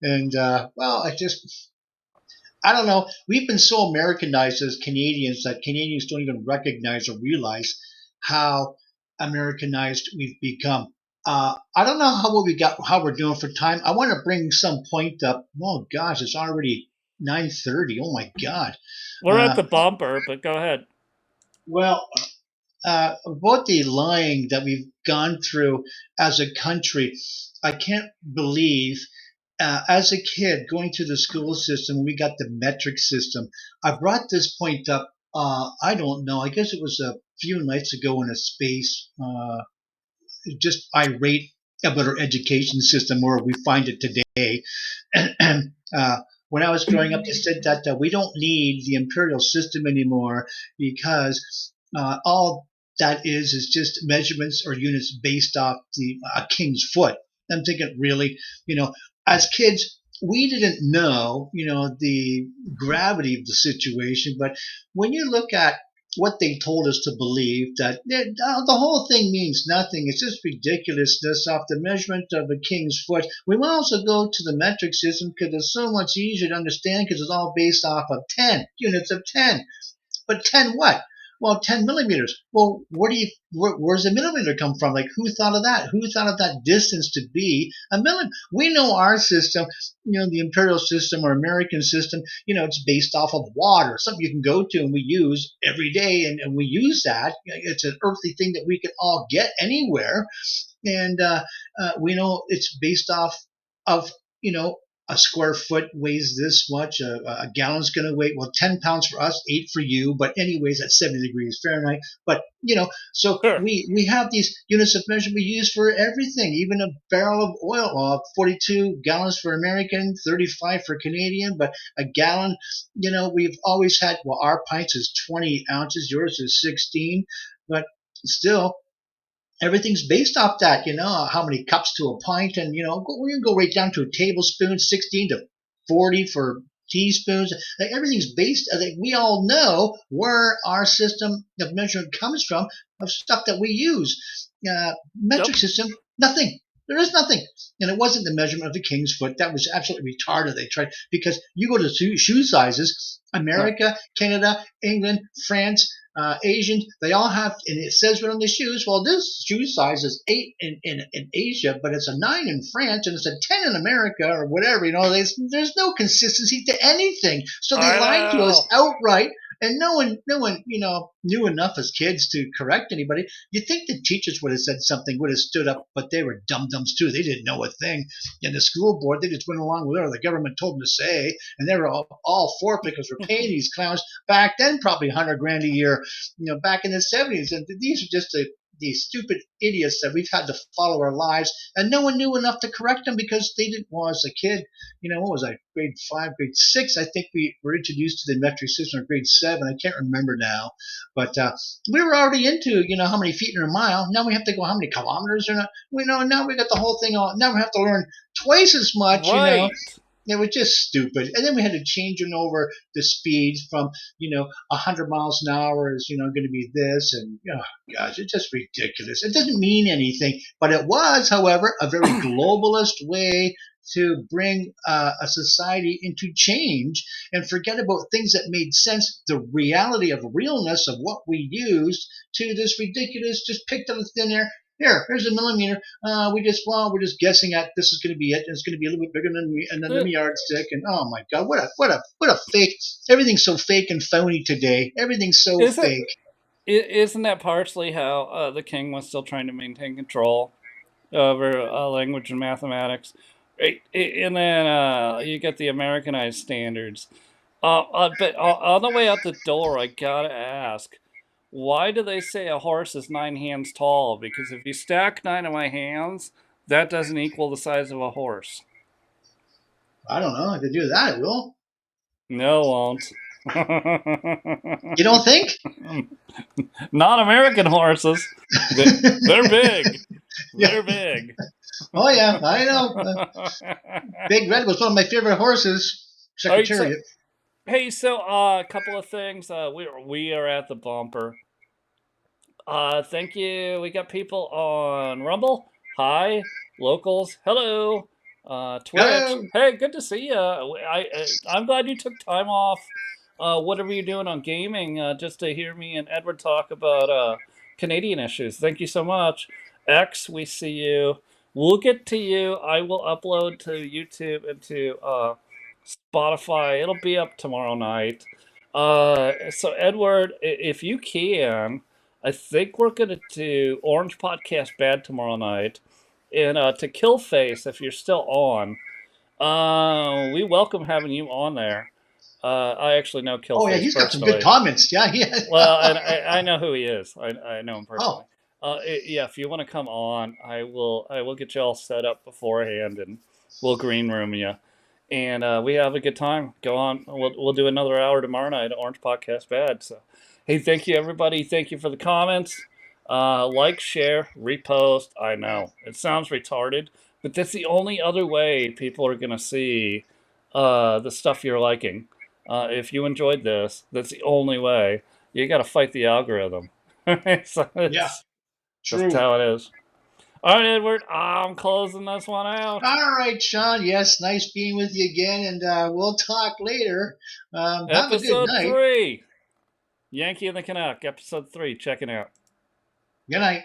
And well, I don't know. We've been so Americanized as Canadians that Canadians don't even recognize or realize how Americanized we've become. I don't know how we're doing for time. I want to bring some point up. Oh gosh, it's already 9:30. Oh my God. We're at Uh, the bumper, but go ahead. well, about the lying that we've gone through as a country, I can't believe. As a kid, going through the school system, we got the metric system. I brought this point up. I don't know. I guess it was a few nights ago in a space. Just irate about our education system where we find it today. And when I was growing up, they said that we don't need the imperial system anymore because all that is just measurements or units based off the king's foot. I'm thinking, really, you know, as kids, we didn't know, the gravity of the situation. But when you look at what they told us to believe, that the whole thing means nothing. It's just ridiculousness off the measurement of a king's foot. We might also go to the metric system because it's so much easier to understand because it's all based off of 10 units of 10. But 10 what? Well, 10 millimeters. Well, where's the millimeter come from? Like, who thought of that? Who thought of that distance to be a millimeter? We know our system, the imperial system or American system, it's based off of water, something you can go to and we use every day. And we use that. It's an earthly thing that we can all get anywhere. And we know it's based off of, a square foot weighs this much. A gallon's going to weigh, well, 10 pounds for us, 8 for you. But anyways, that's 70 degrees Fahrenheit. But, so Sure. we have these units of measurement we use for everything, even a barrel of oil, 42 gallons for American, 35 for Canadian. But a gallon, we've always had, well, our pints is 20 ounces, yours is 16. But still, everything's based off that, how many cups to a pint, and we can go right down to a tablespoon, 16 to 40 for teaspoons. Like everything's based. Like we all know where our system of measurement comes from of stuff that we use. Metric Yep. system, nothing. There is nothing. And it wasn't the measurement of the king's foot. That was absolutely retarded. They tried because you go to shoe sizes, Huh. America, Canada, England, France, Asians, they all have, and it says right on the shoes, well, this shoe size is 8 in Asia, but it's a 9 in France, and it's a 10 in America, or whatever. There's no consistency to anything. So they I lied to us know. outright, and no one, knew enough as kids to correct anybody. You'd think the teachers would have said something, would have stood up, but they were dum-dums too. They didn't know a thing. And the school board, they just went along with whatever the government told them to say, and they were all for it because we're paying these clowns back then probably 100 grand a year, back in the 70s. And these are just these stupid idiots that we've had to follow our lives, and no one knew enough to correct them because they didn't. Well, as a kid, what was I, grade 5, grade 6? I think we were introduced to the metric system in grade 7. I can't remember now, but we were already into how many feet in a mile. Now we have to go how many kilometers or not. Now we got the whole thing on. Now we have to learn twice as much. Right. It was just stupid. And then we had to change it over the speeds from, 100 miles an hour is, going to be this. And, oh, gosh, it's just ridiculous. It doesn't mean anything. But it was, however, a very globalist way to bring a society into change and forget about things that made sense, the reality of realness of what we used, to this ridiculous, just picked out of thin air. Here's a millimeter. We're just guessing at this is going to be it. And it's going to be a little bit bigger than the yardstick. And oh my God, what a fake! Everything's so fake and phony today. Everything's so Is it? fake. Isn't that partially how the king was still trying to maintain control over language and mathematics? Right. And then you get the Americanized standards. But on the way out the door, I gotta ask, why do they say a horse is 9 hands tall? Because if you stack 9 of my hands, that doesn't equal the size of a horse. I don't know. If they do that, it will. No, it You don't won't. think? Not American horses. They're big. Yeah. They're big. Oh yeah, I know. Big Red was one of my favorite horses. All right, so Secretariat. hey, so a couple of things. We are at the bumper. Thank you. We got people on Rumble. Hi, locals. Hello. Twitch. Hello. Hey, good to see you. I'm glad you took time off. Whatever you're doing on gaming, just to hear me and Edward talk about Canadian issues. Thank you so much. X, we see you. We'll get to you. I will upload to YouTube and to Spotify. It'll be up tomorrow night. So Edward, if you can, I think we're gonna do Orange Podcast Bad tomorrow night, and to Killface, if you're still on, we welcome having you on there. I actually know Oh yeah, Killface he's got some good personally. comments. Yeah, yeah. Well, and I know who he is. I know him Oh, personally. Yeah, if you want to come on, I will get you all set up beforehand, and we'll green room you, and we have a good time. Go on. We'll do another hour tomorrow night at Orange Podcast Bad. So, hey, thank you everybody. Thank you for the comments. Like, share, repost. I know it sounds retarded, but that's the only other way people are gonna see the stuff you're liking. If you enjoyed this, that's the only way. You got to fight the algorithm. So yeah, it's just true. how it is. All right, Edward, I'm closing this one out. All right, Sean. Yes, nice being with you again, and we'll talk later. Have a good Episode night. 3, Yankee and the Canuck, episode 3. Check it out. Good night.